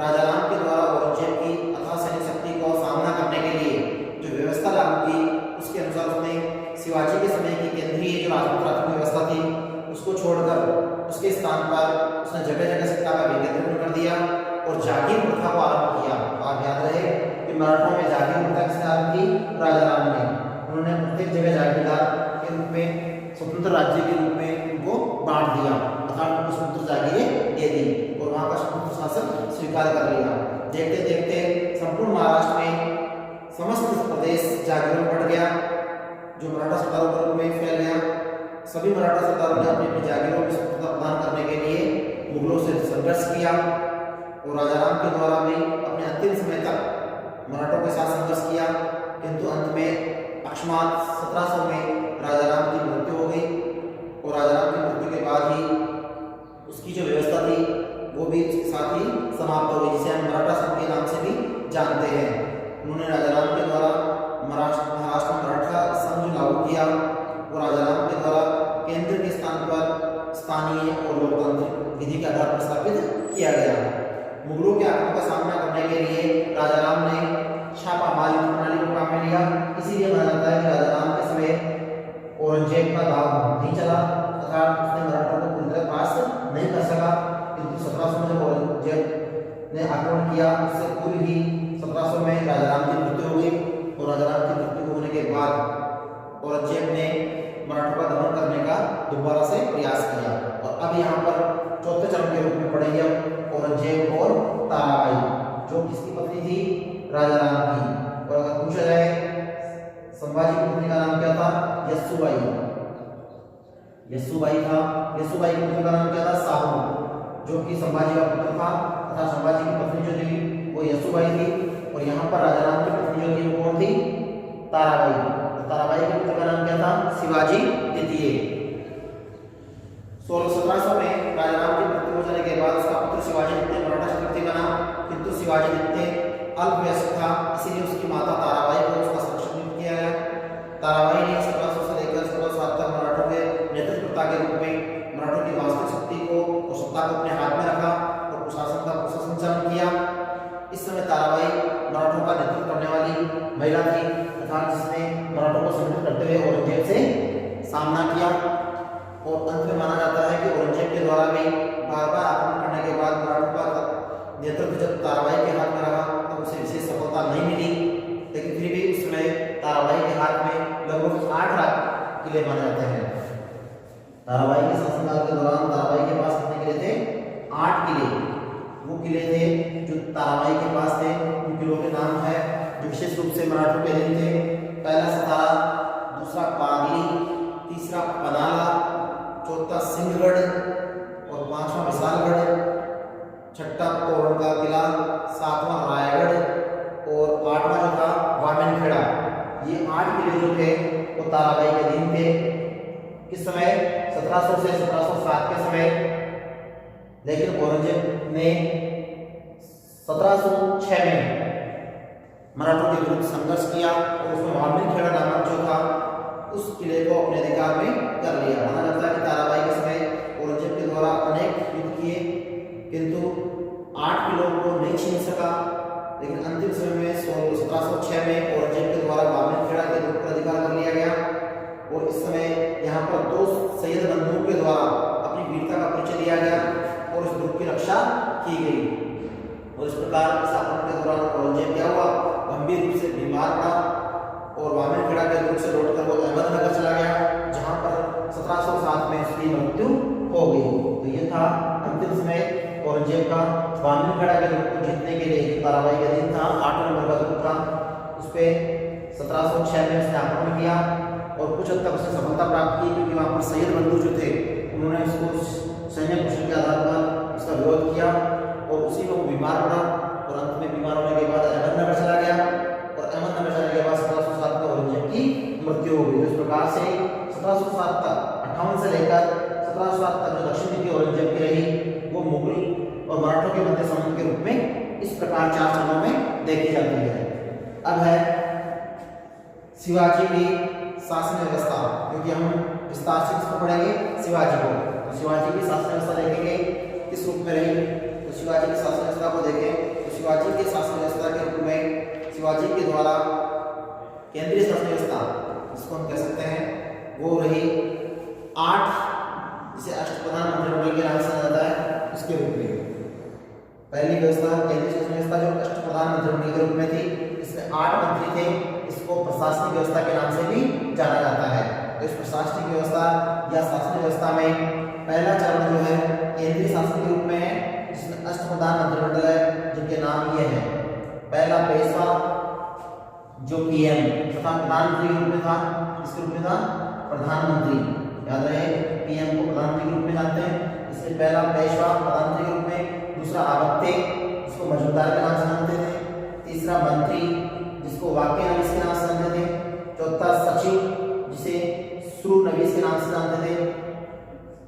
राजाराम के द्वारा औरंगजेब की अथाह सैनिक शक्ति को सामना करने के लिए जो व्यवस्था लागू की, उसके अनुसार उसने शिवाजी के समय की केंद्रीय जो राजपूत प्राथमिक व्यवस्था थी उसको छोड़कर उसके स्थान पर उसने जगह जगह सत्ता का विकेंद्रीकरण कर दिया और जागीर प्रथा को आरंभ किया। आप याद रहे कि मराठों में जागीर प्रथा किसने आरंभ की? राजाराम ने। उन्होंने प्रत्येक जगह जागीरदार के रूप में स्वतंत्र राज्य के रूप में उनको बांट दिया अर्थात उनको स्वतंत्र जागीरें दे दी और वहाँ का स्वतंत्र शासन स्वीकार कर लिया। देखते देखते संपूर्ण महाराष्ट्र में समस्त प्रदेश जागीरों में बढ़ गया, जो मराठा सरदारों के रूप में फैल गया। सभी मराठा सरदारों ने अपनी अपनी जागीरों में स्वतंत्रता प्रदान करने के लिए मुगलों से संघर्ष किया और राजाराम के द्वारा भी अपने अंतिम समय तक मराठों के साथ संघर्ष किया, किंतु अंत में अकस्मात 1700 में राजाराम की मृत्यु हो गई और राजाराम की मृत्यु के बाद ही उसकी जो व्यवस्था थी वो भी उसके साथ ही समाप्त हो गई, जिसे हम मराठा संघ के नाम से भी जानते हैं। उन्होंने राजाराम के द्वारा महाराष्ट्र में मराठा संघ लागू किया और राजाराम के द्वारा केंद्र के स्थान पर स्थानीय और लोकतांत्रिक विधि के आधार पर स्थापित किया गया। मुगलों के आक्रमण का सामना करने के लिए राजाराम ने छापामार युद्ध प्रणाली को काम में लिया। इसीलिए माना जाता है कि राजाराम के समय औरंगजेब का दाव नहीं चला तथा उसने मराठों को पूरी तरह पास नहीं कर सका, किंतु 1700 में जब औरंगजेब ने आक्रमण किया उससे पूर्व ही 1700 में राजाराम की मृत्यु हो गई और राजाराम की मृत्यु होने के बाद औरंगजेब ने मराठों का दमन करने का दोबारा से प्रयास किया। और अब यहाँ पर चौथे चरण के रूप में पढ़ेंगे हम औरंगजेब और ताराबाई, जो किसकी पत्नी थी? राजा राम की। और अगर पूछा जाए संभाजी की पत्नी का नाम क्या था? यशुबाई। यशुबाई था। यशुबाई के पुत्र का नाम क्या था? साहू, जो कि संभाजी का पुत्र था, तथा संभाजी की पत्नी जो थी वो यशुबाई थी। और यहाँ पर राजा राम की पत्नी जो थी वो कौन थी? ताराबाई। ताराबाई के पुत्र का नाम क्या था? शिवाजी द्वितीय। 1700 में राजा राम की मृत्यु हो जाने के बाद उसका पुत्र शिवाजी द्वितीय मराठा चक्रवर्ती बना, किंतु शिवाजी द्वितीय अल्पवयस्क था, इसीलिए उसकी माता ताराबाई को उसका संरक्षक नियुक्त किया गया। ताराबाई ने 1700 से लेकर 1707 तक मराठों के नेतृत्वकर्ता के रूप में मराठों की वास्तविक शक्ति को और सत्ता को अपने हाथ में रखा और प्रशासन का कुशल किया। इस समय ताराबाई मराठों का नेतृत्व करने वाली महिला थी तथा जिसने मराठों को संगठित करते हुए औरंगजेब से सामना किया। और अंत में माना जाता है कि औरंगजेब के द्वारा भी बार बार आक्रमण करने के बाद मराठों का नेतृत्व जब ताराबाई के हाथ में रहा तब उसे विशेष सफलता नहीं मिली, लेकिन फिर भी उस समय ताराबाई के हाथ में लगभग 8 किले माने जाते हैं। ताराबाई के शासनकाल के दौरान ताराबाई के पास कितने किले थे? 8 किले। वो किले थे जो ताराबाई के पास थे। उन किलों के नाम है जो विशेष रूप से मराठों के अधीन थे। पहला सतारा, दूसरा पागली, तीसरा पनाला, चौथा सिंहगढ़ और पांचवा विशालगढ़, छठा तोरण का किला, सातवां रायगढ़ और आठवां जो था वामनखेड़ा। ये 8 किले जो थे वो ताराबाई के अधीन थे। किस समय? 1700 से 1707 के समय। लेकिन औरंगजेब ने 1706 में मराठों के विरुद्ध संघर्ष किया और उसमें वामनखेड़ा नामक जो था उस किले को अपने अधिकार में कर लिया। माना जाता है कि ताराबाई के समय औरंगजेब के द्वारा अनेक युद्ध किए किंतु 8 किलों को नहीं छीन सका, लेकिन अंतिम समय में 1706 में औरंगजेब के द्वारा वामनखेड़ा के दुर्ग पर अधिकार कर लिया गया। और इस समय यहाँ पर 2 सैयद बंधुओं के द्वारा अपनी वीरता का परिचय दिया गया और इस दुर्ग की रक्षा की गई। और इस प्रकार इस आक्रमण के दौरान औरंगजेब क्या हुआ? गंभीर रूप से बीमार पड़ा और वामनखेड़ा के दुर्ग से लौटकर वो अहमदनगर चला गया, जहाँ पर 1707 में उसकी मृत्यु हो गई। तो ये था अंतिम समय औरंगजेब का वामनखेड़ा के दुर्ग को जीतने के लिए। ताराबाई के अधीन था, 8 नंबर का दुर्ग था, उस पर 1706 में उसने आक्रमण किया और कुछ हद तक उसने सफलता प्राप्त की, क्योंकि वहाँ पर सैयद बंधु जो थे उन्होंने उसको सैन्य कौशल के आधार पर उसका विरोध किया और उसी में वो बीमार पड़ा और अंत में बीमार होने के बाद अहमदनगर चला गया और अहमदनगर जाने के बाद 1707 में औरंगजेब की मृत्यु हो गई। इस प्रकार से 1707 तक 58 से लेकर 1707 तक जो दक्षिण नीति औरंगजेब की रही वो मुगल और मराठों के मध्य संबंध के रूप में इस प्रकार 4 चरणों में देखी जाती है। अब है शिवाजी की शासन व्यवस्था, क्योंकि हम विस्तार से इसको पढ़ेंगे शिवाजी को। तो शिवाजी की शासन व्यवस्था देखेंगे किस रूप में रही। तो शिवाजी की शासन व्यवस्था को देखें तो शिवाजी की शासन व्यवस्था के रूप में शिवाजी के द्वारा केंद्रीय शासन व्यवस्था जिसको हम कह सकते हैं वो रही 8, जिसे अष्टप्रधान मंत्रिमंडल के नाम से जाना जाता है, उसके रूप में। पहली व्यवस्था केंद्रीय शासन व्यवस्था जो अष्टप्रधान मंत्रिमंडल के रूप में थी, इसमें 8 मंत्री थे। इसको प्रशासनिक व्यवस्था के नाम से भी जाना जाता है। तो इस प्रशासनिक व्यवस्था या शासन व्यवस्था में पहला चरण जो है केंद्रीय शासन के रूप में है, जिसमें अष्टप्रधान मंत्रिमंडल है जिनके नाम ये हैं। पहला पेशवा जो पीएम तथा प्रधानमंत्री के रूप में था, इसके रूप में था प्रधानमंत्री। याद रहे पीएम को प्रधानमंत्री के रूप में जानते हैं। इससे पहला पेशवा प्रधानमंत्री के रूप में, दूसरा आबत्ते जिसको मजूमदार के नाम से जानते थे, तीसरा मंत्री जिसको वाक्य नवीस के नाम से जानते थे, चौथा सचिव जिसे श्रुनवीस के नाम से जानते थे,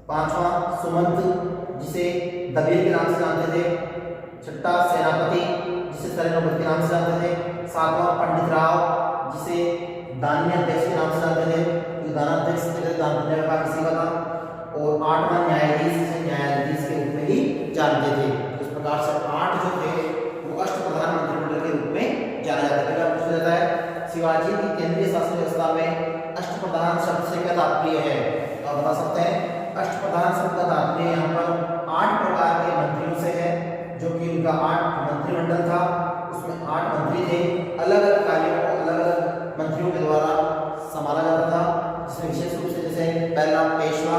पांचवा सुमंत जिसे दबीर के नाम से जानते थे, छठा सेनापति जिसे सैन्याधिपति के नाम से जानते थे, सातवां पंडित राव जिसे दानाध्यक्ष के नाम से जानते थे, क्योंकि दानाध्यक्ष से दान पुण्य का किसी का था, और 8वां न्यायाधीश जिसे न्यायाधीश के रूप में ही जानते थे। इस प्रकार से 8 जो थे वो अष्टप्रधान मंत्रिमंडल के रूप में जाना जाता है। पहला पूछा जाता है शिवाजी की केंद्रीय शासन व्यवस्था में अष्टप्रधान शब्द से क्या तात्पर्य है? तो आप बता सकते हैं अष्टप्रधान शब्द का तात्पर्य यहाँ पर 8 प्रकार के मंत्रियों से है, जो कि उनका 8 मंत्रिमंडल था। उसमें 8 मंत्री थे। अलग अलग कार्यों को अलग अलग मंत्रियों के द्वारा संभाला जाता था जिसमें विशेष रूप से जैसे पहला पेशवा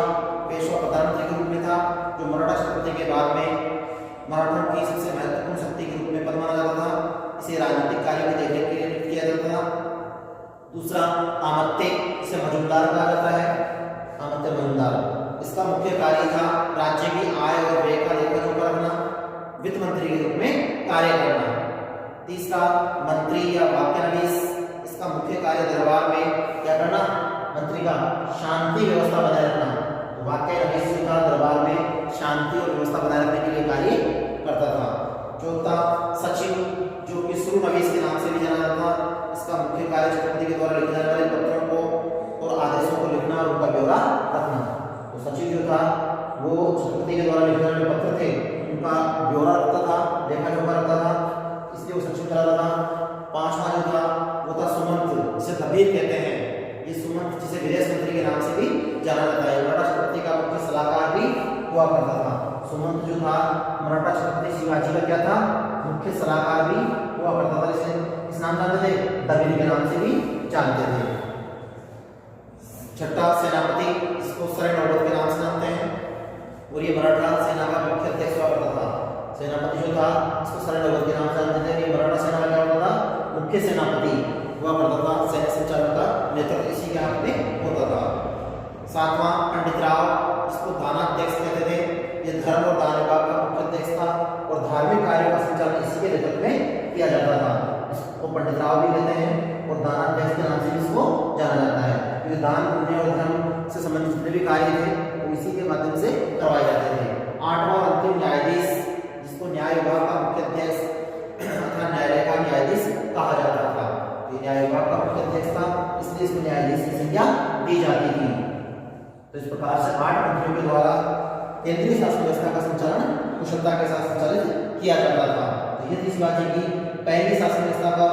प्रधानमंत्री के रूप में था, जो मराठा छत्रपति के बाद में मराठों की सबसे महत्वपूर्ण शक्ति के रूप में पद माना जाता था। इसे राजनीतिक कार्य की देखरेख के लिए नियुक्त किया जाता था। दूसरा आमत्य, इसे मजूमदार कहा जाता है, आमत्य मजूमदार। इसका मुख्य कार्य था राज्य की आय और व्यय का लेखा जोखा रखना, वित्त मंत्री के रूप में कार्य करना। तीसरा मंत्री या वाक्याधीश, इसका मुख्य कार्य दरबार में क्या करना, मंत्री का शांति व्यवस्था बनाए रखना। तो वाक्याधीश जो था दरबार में शांति और व्यवस्था बनाए रखने के लिए कार्य करता था। चौथा सचिव, जो कि श्रुनवीस के नाम से भी जाना जाता था। इसका मुख्य कार्य छत्रपति के द्वारा लिखे जाने वाले पत्रों को और आदेशों को लिखना और उनका ब्यौरा रखना। तो सचिव जो था वो छत्रपति के द्वारा लिखे जाने वाले पत्र थे उनका ब्यौरा रखता था, लेखा जोखा रखता था, इसलिए वो सचिव कहलाता था। पांचवा जो था वो था सुमंत, जिसे दबीर कहते हैं। ये सुमंत जिसे विदेश मंत्री के नाम से भी जाना जाता है, मराठा छत्रपति का मुख्य सलाहकार भी हुआ करता था। सुमंत जो था मराठा छत्रपति शिवाजी का क्या था, मुख्य सलाहकार भी हुआ करता था। इसे इस नाम जानते थे, दबीर के नाम से भी जानते थे। छठा सेनापति, इसको सर नौबत के नाम से जानते हैं और ये मराठा सेना का मुख्य अध्यक्ष हुआ करता था। सेनापति जो था इसको सर नौबत के नाम से जानते थे। ये मराठा सेना का क्या होता था, मुख्य सेनापति हुआ करता था। सैन्य संचालन का नेतृत्व इसी के हाथ में होता था। सातवां पंडित राव, इसको दानाध्यक्ष कहते थे। ये धर्म और दान विभाग का मुख्य अध्यक्ष था और धार्मिक कार्यों का संचालन इसी के नेतृत्व में किया जाता था। इसको पंडित राव भी कहते हैं और दानाध्यक्ष के नाम से भी इसको जाना जाता है, क्योंकि दान पुण्य और धर्म से संबंधित जितने भी कार्य थे वो इसी के माध्यम से करवाए जाते थे। आठवां और अंतिम न्यायाधीश, जिसको न्याय विभाग का मुख्य अध्यक्ष अथवा न्यायालय का न्यायाधीश कहा जाता था। ये न्याय विभाग का मुख्य अध्यक्ष था, इसलिए इसको न्यायाधीश की संज्ञा दी जाती थी। तो इस प्रकार से 8 मंत्रियों के द्वारा केंद्रीय शासन व्यवस्था का संचालन कुशलता के साथ संचालित किया जाता था। तो ये थी शिवाजी की पहली शासन व्यवस्था का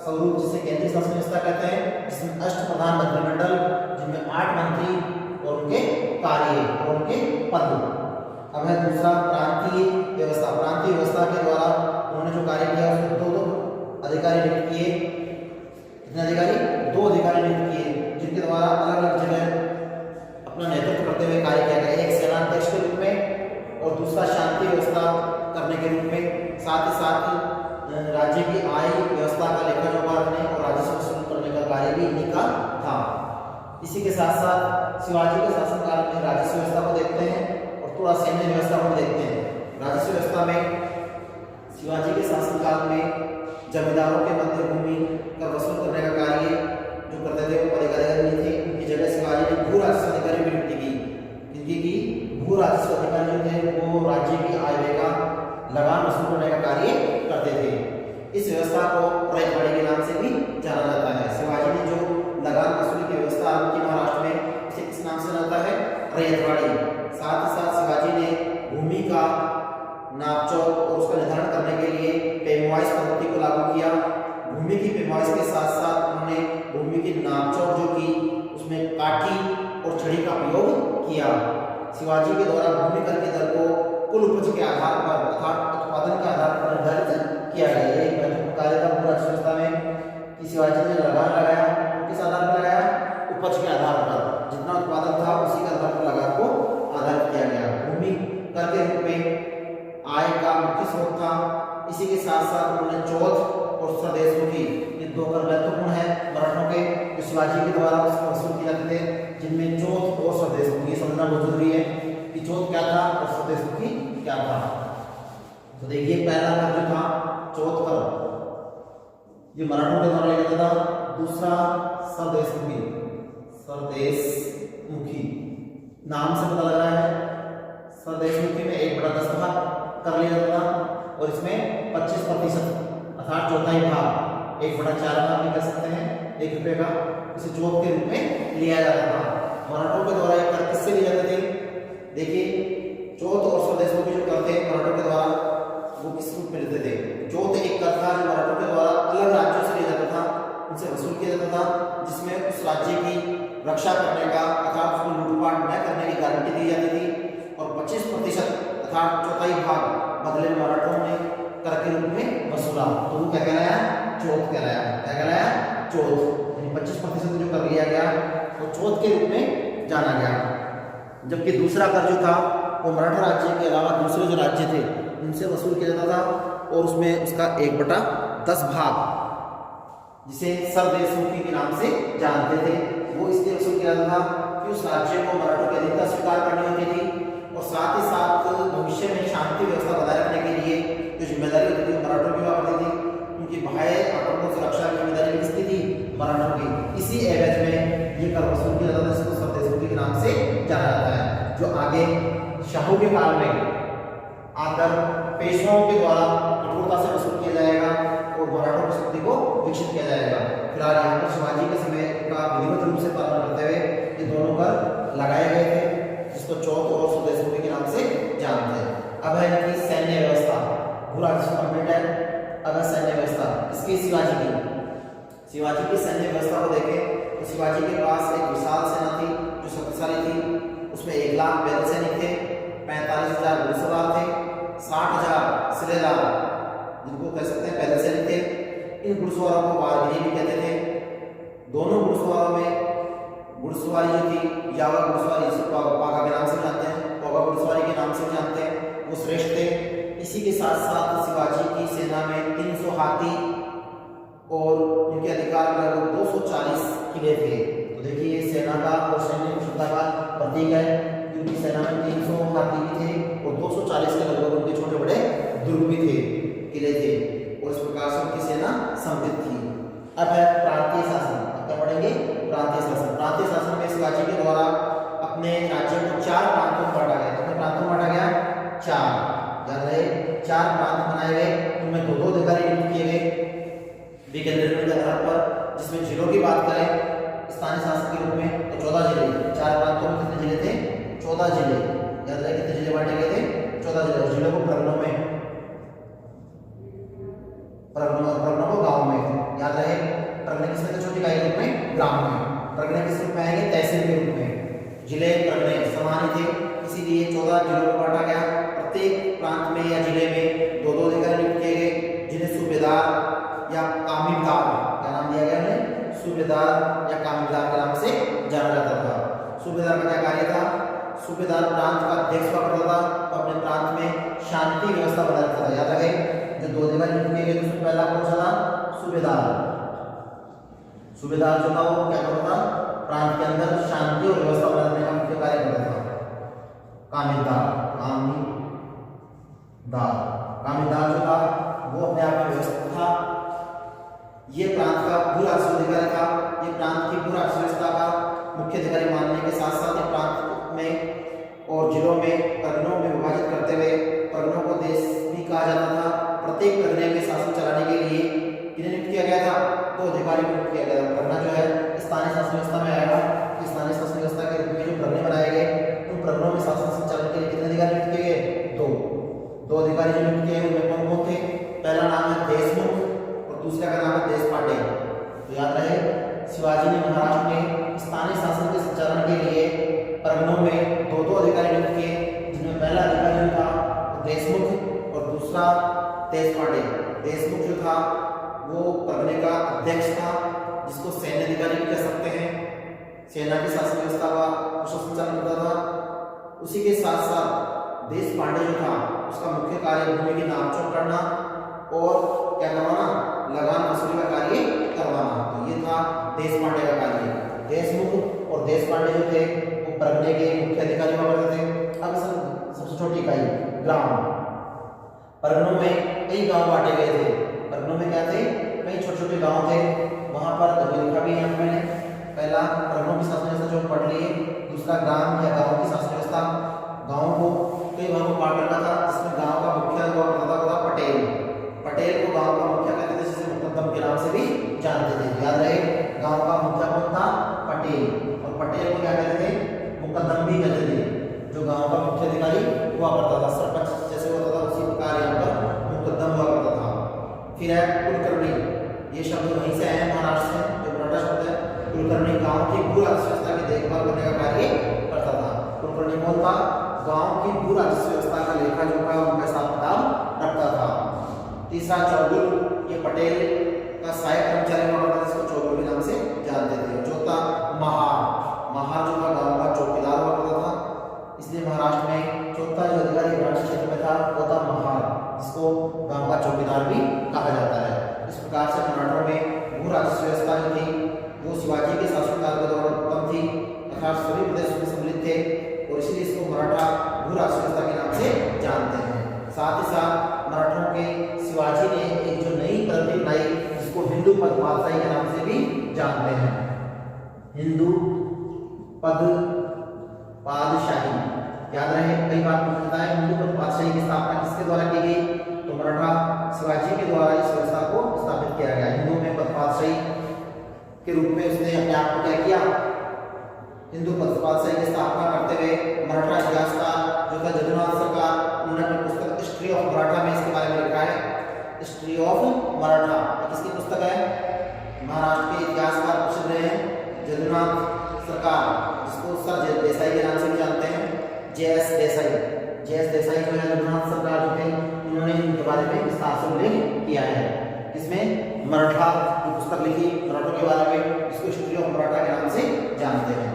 स्वरूप, जिसे केंद्रीय शासन व्यवस्था कहते हैं, जिसमें अष्टप्रधान मंत्रिमंडल, जिनमें 8 मंत्री और उनके कार्य और उनके पद। अब है दूसरा प्रांतीय व्यवस्था। प्रांतीय व्यवस्था के द्वारा उन्होंने जो कार्य किया उसमें 2 अधिकारी नियुक्त किए। कितने अधिकारी? 2 अधिकारी नियुक्त किए, जिनके द्वारा अलग अलग जगह अपना नेतृत्व करते हुए कार्य किया गया। एक सेनाध्यक्ष के रूप में और दूसरा शांति व्यवस्था करने के रूप में। साथ ही साथ राज्य की आय व्यवस्था का लेखा जोखा रखने और राजस्व वसूल करने का कार्य भी इन्हीं का था। इसी के साथ साथ शिवाजी के शासनकाल में राजस्व व्यवस्था को देखते हैं और थोड़ा सैन्य व्यवस्था को देखते हैं। राजस्व व्यवस्था में शिवाजी के शासनकाल में जमींदारों के मध्य भूमि कर वसूल करने का कार्य जो करते थे वो अधिकारी नहीं थे। उनकी जगह शिवाजी ने भू राजस्व अधिकारी की नियुक्ति की। क्योंकि भू राजस्व अधिकारी जो थे वो राज्य की आय व्यय का लगान वसूल करने का कार्य करते थे। इस व्यवस्था को रैयतवाड़ी के नाम से भी जाना जाता है। शिवाजी ने जो लगान वसूली की व्यवस्था आरंभ की महाराष्ट्र में, इसे किस नाम से जाता है? रैयतवाड़ी। साथ ही साथ शिवाजी ने भूमि का नापचौक और उसका निर्धारण करने के लिए पेमवाइज पद्धति को लागू किया। भूमि की पेमवाइज के साथ साथ उन्होंने भूमि की नापचौक जो की उसमें काठी और छड़ी का प्रयोग किया। शिवाजी के द्वारा भूमि कर के दर को कुल उपज के आधार पर अर्थात उत्पादन के आधार पर निर्धारित किया गया। एक महत्वपूर्ण कार्य था पूरा व्यवस्था में कि शिवाजी ने लगान लगाया, किस आधार पर लगाया? उपज के आधार पर। जितना उत्पादन था उसी के आधार पर लगान को आधारित किया गया। भूमि कर के रूप में आय का मुख्य स्रोत था। इसी के साथ साथ उन्होंने चौथ और स्वदेशमुखी, ये 2 कर महत्वपूर्ण है मराठों के, जो शिवाजी के द्वारा उसको वसूल किए जाते थे, जिनमें चौथ और स्वदेशमुखी समझना बहुत जरूरी है कि चौथ क्या था और स्वदेशमुखी क्या था। तो देखिए पहला कर जो था चौथ कर, ये मराठों के द्वारा लिया जाता था। दूसरा स्वदेशमुखी, स्वदेशमुखी नाम से पता लग रहा है। स्वदेशमुखी में 1/10 भाग कर लिया जाता था और इसमें 25% अर्थात चौथाई भाग 1/4 भाग भी कर सकते हैं 1 रुपये का, इसे चौथ के रूप में लिया जाता था। मराठों के द्वारा ये कर किससे लिए जाते थे? देखिए चौथ और स्वदेशमुखी जो कर थे मराठों के द्वारा वो किस रूप में लेते थे? चौथ एक कर था जो मराठों के द्वारा अलग राज्यों से लिया जाता था, उनसे वसूल किया जाता था, जिसमें उस राज्य की रक्षा करने का अर्थात उसको लूटपाट न करने की गारंटी दी जाती थी। और 25% अर्थात चौथाई भाग बदले में मराठों ने कर के रूप में वसूला। तो वो क्या कहलाया? चौथ कहलाया। क्या कहलाया? चौथ। 25% जो कर लिया गया तो चौथ चौथ के रूप में जाना गया। जबकि दूसरा कर जो था वो मराठा राज्य के अलावा दूसरे जो राज्य थे उनसे वसूल किया जाता था, और उसमें उसका 1/10 भाग, जिसे सरदेशमुखी के नाम से जानते थे, वो इसलिए वसूल किया जाता था कि उस राज्य को मराठों की अधीनता स्वीकार करनी होती थी, और साथ ही साथ भविष्य में शांति व्यवस्था बनाए रखने के लिए जो जिम्मेदारी होती थी मराठों की हुआ करती थी। उनकी बाह्य आक्रमणों से रक्षा की जिम्मेदारी किसकी थी? मराठों की। इसी एवज में ये कर वसूल किया जाता है, जिसको सरदेशमुखी के नाम से जाना जाता है, जो आगे शाहू के काल में आकर पेशवाओं के द्वारा कठोरता से वसूल किया जाएगा और मराठों की शक्ति को विकसित किया जाएगा। फिलहाल यहाँ पर शिवाजी के समय का विधिवत रूप से पालन करते हुए ये दोनों कर लगाए गए थे, जिसको चौथ और सरदेशमुखी के नाम से जानते हैं। अब है इनकी सैन्य व्यवस्था, पूरा कंप्लीट है। अब है सैन्य व्यवस्था इसकी शिवाजी की सैन्य व्यवस्था को देखें तो शिवाजी के पास एक विशाल सेना थी जो शक्तिशाली थी। उसमें 1 लाख पैदल सैनिक थे, 45,000 घुड़सवार थे, 60,000 सिलेदार जिनको कह सकते हैं पैदल सैनिक थे। इन घुड़सवारों को वारगिरी भी कहते थे। दोनों घुड़सवारों में घुड़सवारी जो थी यावा घुड़सवारी, जिसे पागा के नाम से जानते हैं, पागा घुड़सवारी के नाम से जानते हैं, वो श्रेष्ठ थे। इसी के साथ साथ शिवाजी की सेना में 300 हाथी और उनके अधिकार में लगभग 240 किले थे। तो देखिए ये सेना का और सैन्य क्षमता का प्रतीक है। उनकी सेना में 300 हाथी भी थे और 240 के लगभग उनके छोटे बड़े दुर्ग भी थे, किले थे, और इस प्रकार से उनकी सेना समृद्ध थी। अब है प्रांतीय शासन। अब क्या पढ़ेंगे? प्रांतीय शासन। प्रांतीय शासन में शिवाजी के द्वारा अपने राज्य को 4 प्रांतों में बांटा गया। कितने प्रांतों में बांटा गया? 4। याद रहे, 4 प्रांत बनाए गए, उनमें 2-2 अधिकारी नियुक्त किए गए विकेंद्रीकरण के आधार पर। जिसमें जिलों की बात करें स्थानीय शासन के रूप में तो 14 जिले, 4 प्रांतों में कितने जिले थे? 14 जिले। याद रहे कितने जिले बांटे गए थे? 14 जिले। जिलों को प्रगणों को गांव में, याद रहे प्रगणे किसमें? छोटी इकाई के रूप में ग्राम में। प्रगणे किस रूप में आएंगे? तहसील के रूप में। जिले प्रगणे समान थे, इसीलिए 14 जिलों में बांटा गया। प्रत्येक प्रांत में या जिले में 2-2 अधिकारी नियुक्त किए गए, जिन्हें सूबेदार या कामिलदार, क्या नाम दिया गया है? सूबेदार या कामिलदार के नाम से जाना जाता था। सूबेदार का क्या कार्य था? सूबेदार प्रांत का अध्यक्ष हुआ करता था और अपने प्रांत में शांति व्यवस्था बनाए रखता था। याद रहे जो 2 अधिकारी नियुक्त किए गए, उसमें पहला कौन सा था? सूबेदार। सूबेदार जो था वो क्या करता था? प्रांत के अंदर शांति और व्यवस्था बनाए रखने का मुख्य कार्य करता था। कामिलदार जो था वो अपने आप में व्यवस्थित था। ये प्रांत का भू राजस्व अधिकारी था। ये प्रांत की भू राजस्व व्यवस्था का मुख्य अधिकारी मानने के साथ साथ प्रांत में और जिलों में प्रगणों में विभाजित करते हुए प्रगणों को देश भी कहा जाता था। प्रत्येक प्रगणे में शासन चलाने के लिए किन्हें नियुक्त किया गया था? 2 अधिकारी नियुक्त किया गया था। प्रगणा जो है स्थानीय शासन व्यवस्था में आएगा। स्थानीय शासन व्यवस्था के रूप में जो प्रगणे बनाए गए, उन प्रगणों में शासन संचालन के लिए कितने अधिकारी नियुक्त किए गए? 2 अधिकारी जो नियुक्त किए उनमें कौन थे? पहला नाम है देशमुख और दूसरा का नाम है देशपांडे। तो याद रहे शिवाजी ने महाराष्ट्र में स्थानीय शासन के संचालन के लिए प्रगणों में 2-2 अधिकारी नियुक्त किए, जिनमें पहला अधिकारी था देशमुख और दूसरा देशपांडे। देशमुख जो था वो प्रगणे का अध्यक्ष था, जिसको सैन्य अधिकारी भी कह सकते हैं। सेना की शासन व्यवस्था का संचालन करता था। उसी के साथ साथ देशपांडे जो था उसका मुख्य कार्य भूमि की नापजोख करना और क्या करवाना? लगान वसूली का कार्य करवाना। तो ये था देशपांडे का कार्य। देशमुख और देशपांडे जो थे वो प्रगणे के मुख्य अधिकारी हुआ करते थे। अब सबसे छोटी इकाई ग्राम। प्रगणों में कई गांव बांटे गए थे। प्रगणों में क्या थे? कई छोटे-छोटे गांव थे। वहां पर लिखा भी है मैंने। पहला प्रगणों की शासन व्यवस्था जो पढ़ लिए, दूसरा ग्राम या गांव की शासन व्यवस्था। गांव को कई भागों में बांट रखा था, जिसमें गांव का मुखिया हुआ करता था पटेल। पटेल को गांव का मुखिया कहते थे, जिसे मुकद्दम के नाम से भी जानते थे। याद रहे गांव का मुखिया कौन था? पटेल। और पटेल को क्या कहते थे? मुकद्दम भी कहते थे, जो गांव का मुख्य अधिकारी हुआ करता था। सरपंच जैसे होता था उसी प्रकार यहाँ पर मुकद्दम हुआ करता था। फिर है कुलकर्णी। ये शब्द वहीं से आए हैं, महाराष्ट्र से, जो मराठा शब्द है। कुलकर्णी गांव की भू राजस्व व्यवस्था की देखभाल करने का कार्य करता था। कुलकर्णी कौन था? गांव की भू राजस्व व्यवस्था का लेखा जोखा उनका हिसाब किताब रखता था। तीसरा चौगुल। ये पटेल का सहायक कर्मचारी हुआ करता था, जिसको चौगुल के नाम से जानते थे। चौथा महार। पातशाही के नाम से भी जानते हैं। हिंदू पद पादशाही, याद रहे कई बार पूछता है हिंदू पद पातशाही की स्थापना किसके द्वारा की गई, तो मराठा शिवाजी के द्वारा इस व्यवस्था को स्थापित किया गया। हिंदू में पद पातशाही के रूप में उसने अपने आप को क्या किया, हिंदू पद पातशाही की स्थापना करते हुए मराठा इतिहासकार जो था जदुनाथ सरकार, उन्होंने अपनी पुस्तक हिस्ट्री ऑफ मराठा में इसके बारे में लिखा है। हिस्ट्री ऑफ मराठा किसकी पुस्तक है, महाराष्ट्र के इतिहासकार प्रसिद्ध रहे हैं जदुनाथ सरकार, जिसको सर देसाई के नाम से भी जानते हैं, जे.एस. देसाई। जे.एस. देसाई जो है जदुनाथ सरकार जो थे, उन्होंने इनके बारे में विस्तार से उल्लेख किया है। इसमें मराठा की पुस्तक लिखी मराठों के बारे में, इसको हिस्ट्री ऑफ मराठा के नाम से जानते हैं।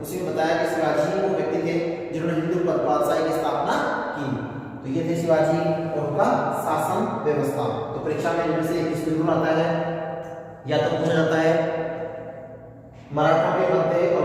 उसी में बताया कि शिवाजी वो व्यक्ति थे जिन्होंने हिंदू पद पातशाही की स्थापना की। तो ये थे शिवाजी और उनका शासन व्यवस्था। तो परीक्षा में इनमें से एक जरूर आता है, या तो पूछा जाता है मराठा के मध्य और